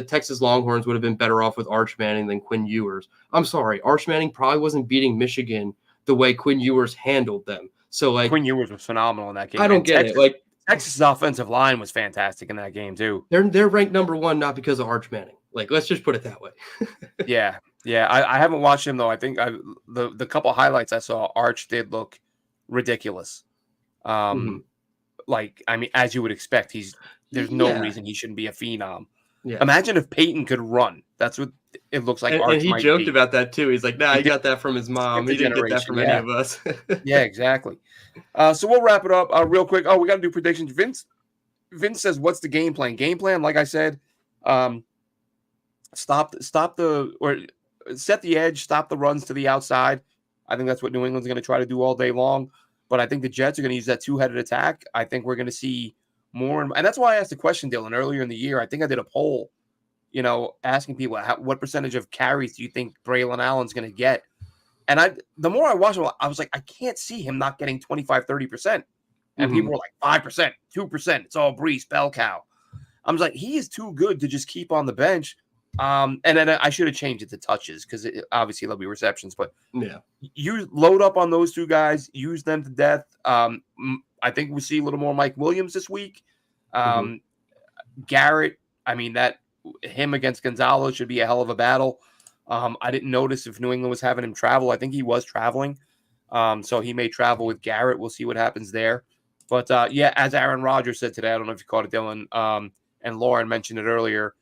Speaker 2: Texas Longhorns would have been better off with Arch Manning than Quinn Ewers. I'm sorry, Arch Manning probably wasn't beating Michigan the way Quinn Ewers handled them. So like
Speaker 1: Quinn Ewers was phenomenal in that
Speaker 2: I
Speaker 1: game.
Speaker 2: don't
Speaker 1: And
Speaker 2: get it. Like
Speaker 1: Texas's offensive line was fantastic in that game too.
Speaker 2: they're ranked number one not because of Arch Manning. Like let's just put it that way.
Speaker 1: Yeah. Yeah. I haven't watched him though. I think the couple highlights I saw, Arch did look ridiculous.
Speaker 2: Mhm.
Speaker 1: Um, like, I mean, as you would expect, there's no
Speaker 2: Yeah,
Speaker 1: reason he shouldn't be a phenom.
Speaker 2: yeah.
Speaker 1: Imagine if Peyton could run. That's what it looks like
Speaker 2: And
Speaker 1: Arch
Speaker 2: he
Speaker 1: might
Speaker 2: joked
Speaker 1: be.
Speaker 2: about that too. He's like, nah,
Speaker 1: He
Speaker 2: he
Speaker 1: did
Speaker 2: got that from his mom.
Speaker 1: skip
Speaker 2: He
Speaker 1: the
Speaker 2: didn't get that
Speaker 1: generation.
Speaker 2: from any
Speaker 1: Yeah.
Speaker 2: of us.
Speaker 1: Yeah, exactly. So we'll wrap it up real quick. Oh, we got to do predictions. Vince says, "What's the game plan?" Game plan, like I said, um, stop the or set the edge, stop the runs to the outside. I think that's what New England's going to try to do all day long. But I think the Jets are going to use that two-headed attack. I think we're going to see more, and that's why I asked the question, Dylan, earlier in the year. I think I did a poll, asking people what percentage of carries do you think Braylon Allen's going to get. And the more I watched him, I was like, I can't see him not getting 25-30%. And people
Speaker 2: Mhm.
Speaker 1: were like 5%, 2%. It's all Brees, bell cow. I was like, he is too good to just keep on the bench. And then I should have changed it to touches because obviously there'll be receptions, but
Speaker 2: Yeah.
Speaker 1: you load up on those two guys, use them to death. I think we'll see a little more Mike Williams this week.
Speaker 2: Mhm.
Speaker 1: Um, Garrett, I mean, that him against Gonzalez should be a hell of a battle. I didn't notice if New England was having him travel. I think he was traveling. So he may travel with Garrett. We'll see what happens there. But yeah, as Aaron Rodgers said today, I don't know if you caught it, Dylan, and Lauren mentioned it earlier,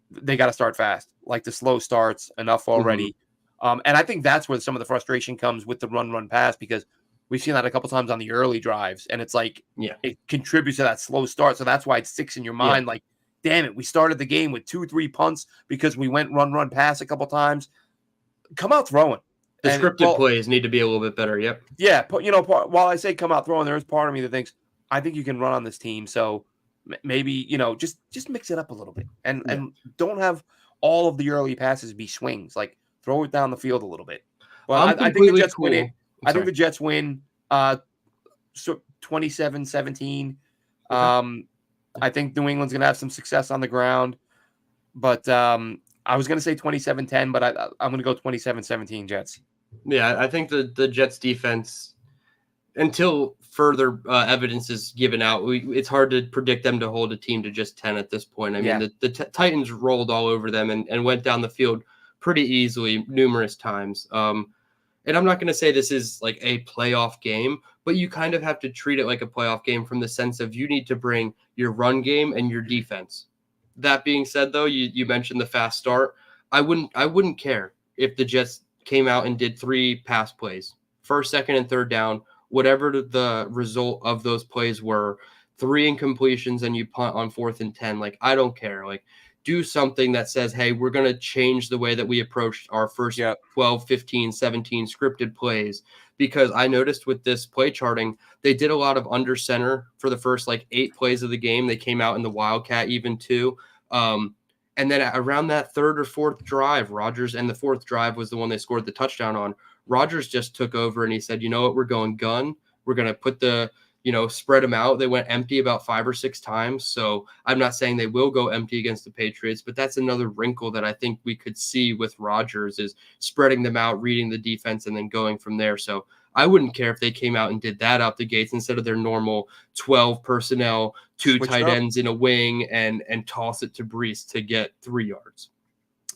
Speaker 1: they got to start fast. Like the slow starts, enough
Speaker 2: Mhm.
Speaker 1: already. And I think that's where some of the frustration comes with the run pass, because we've seen that a couple times on the early drives, and it's like
Speaker 2: Yeah.
Speaker 1: it contributes to that slow start. So that's why it sticks in your
Speaker 2: Yeah.
Speaker 1: mind. Like, damn it, we started the game with 2-3 punts because we went run pass a couple times. Come out throwing.
Speaker 2: The
Speaker 1: And
Speaker 2: scripted plays need to be a little bit better. Yep.
Speaker 1: yeah, while I say come out throwing, there's part of me that thinks I think you can run on this team. So maybe just mix it up a little bit, and
Speaker 2: Yeah.
Speaker 1: and don't have all of the early passes be swings. Like throw it down the field a little bit. But
Speaker 2: I'm
Speaker 1: I think the
Speaker 2: completely
Speaker 1: Jets win it.
Speaker 2: cool. I'm
Speaker 1: I think
Speaker 2: sorry.
Speaker 1: the Jets win. So 27-17.
Speaker 2: Okay.
Speaker 1: I think New England's gonna have some success on the ground, but I was gonna say 27-10, but I'm gonna go 27-17 Jets.
Speaker 2: Yeah, I think the Jets defense, until further evidence is given out, it's hard to predict them to hold a team to just 10 at this point. I mean,
Speaker 1: Yeah.
Speaker 2: the Titans rolled all over them and went down the field pretty easily numerous times. And I'm not going to say this is like a playoff game, but you kind of have to treat it like a playoff game from the sense of you need to bring your run game and your defense. That being said, though, you mentioned the fast start. I wouldn't care if the Jets came out and did 3 pass plays, first, second, and third down, whatever the result of those plays were, 3 incompletions and you punt on 4th and 10. Like I don't care. Like do something that says, hey, we're going to change the way that we approached our first 12, 15, 17 scripted plays. Because I noticed with this play charting, they did a lot of under center for the first like 8 plays of the game. They came out in the Wildcat even too. And then around that 3rd or 4th drive, Rodgers, and the 4th drive was the one they scored the touchdown on. Rodgers just took over and he said, you know what, we're going gun. We're going to put spread them out. They went empty about 5 or 6 times. So I'm not saying they will go empty against the Patriots, but that's another wrinkle that I think we could see with Rodgers is spreading them out, reading the defense, and then going from there. So I wouldn't care if they came out and did that out the gates instead of their normal 12 personnel, 2 tight ends in a wing, and toss it to Brees to get 3 yards.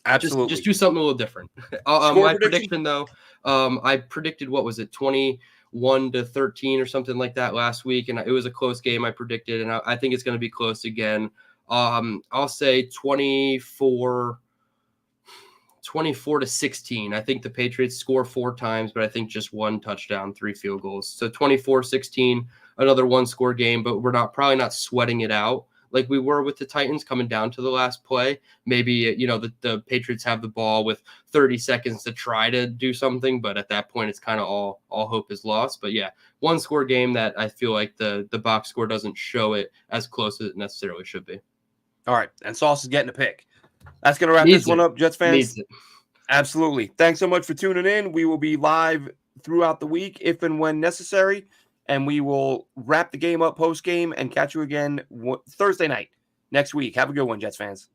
Speaker 1: Absolutely.
Speaker 2: Just do something a little different. My prediction, though, I predicted, what was it, 21-13 or something like that last week, and it was a close game I predicted, and I think it's going to be close again. I'll say 24-16. I think the Patriots score 4 times, but I think just 1 touchdown, 3 field goals. So 24-16, another 1-score game, but we're probably not sweating it out like we were with the Titans coming down to the last play. Maybe, the Patriots have the ball with 30 seconds to try to do something, but at that point, it's kind of all hope is lost. But yeah, 1-score game that I feel like the box score doesn't show it as close as it necessarily should be.
Speaker 1: All right, and Sauce is getting a pick. That's going to wrap this one up, Jets fans. Absolutely. Thanks so much for tuning in. We will be live throughout the week if and when necessary, and we will wrap the game up post-game and catch you again Thursday night next week. Have a good one, Jets fans.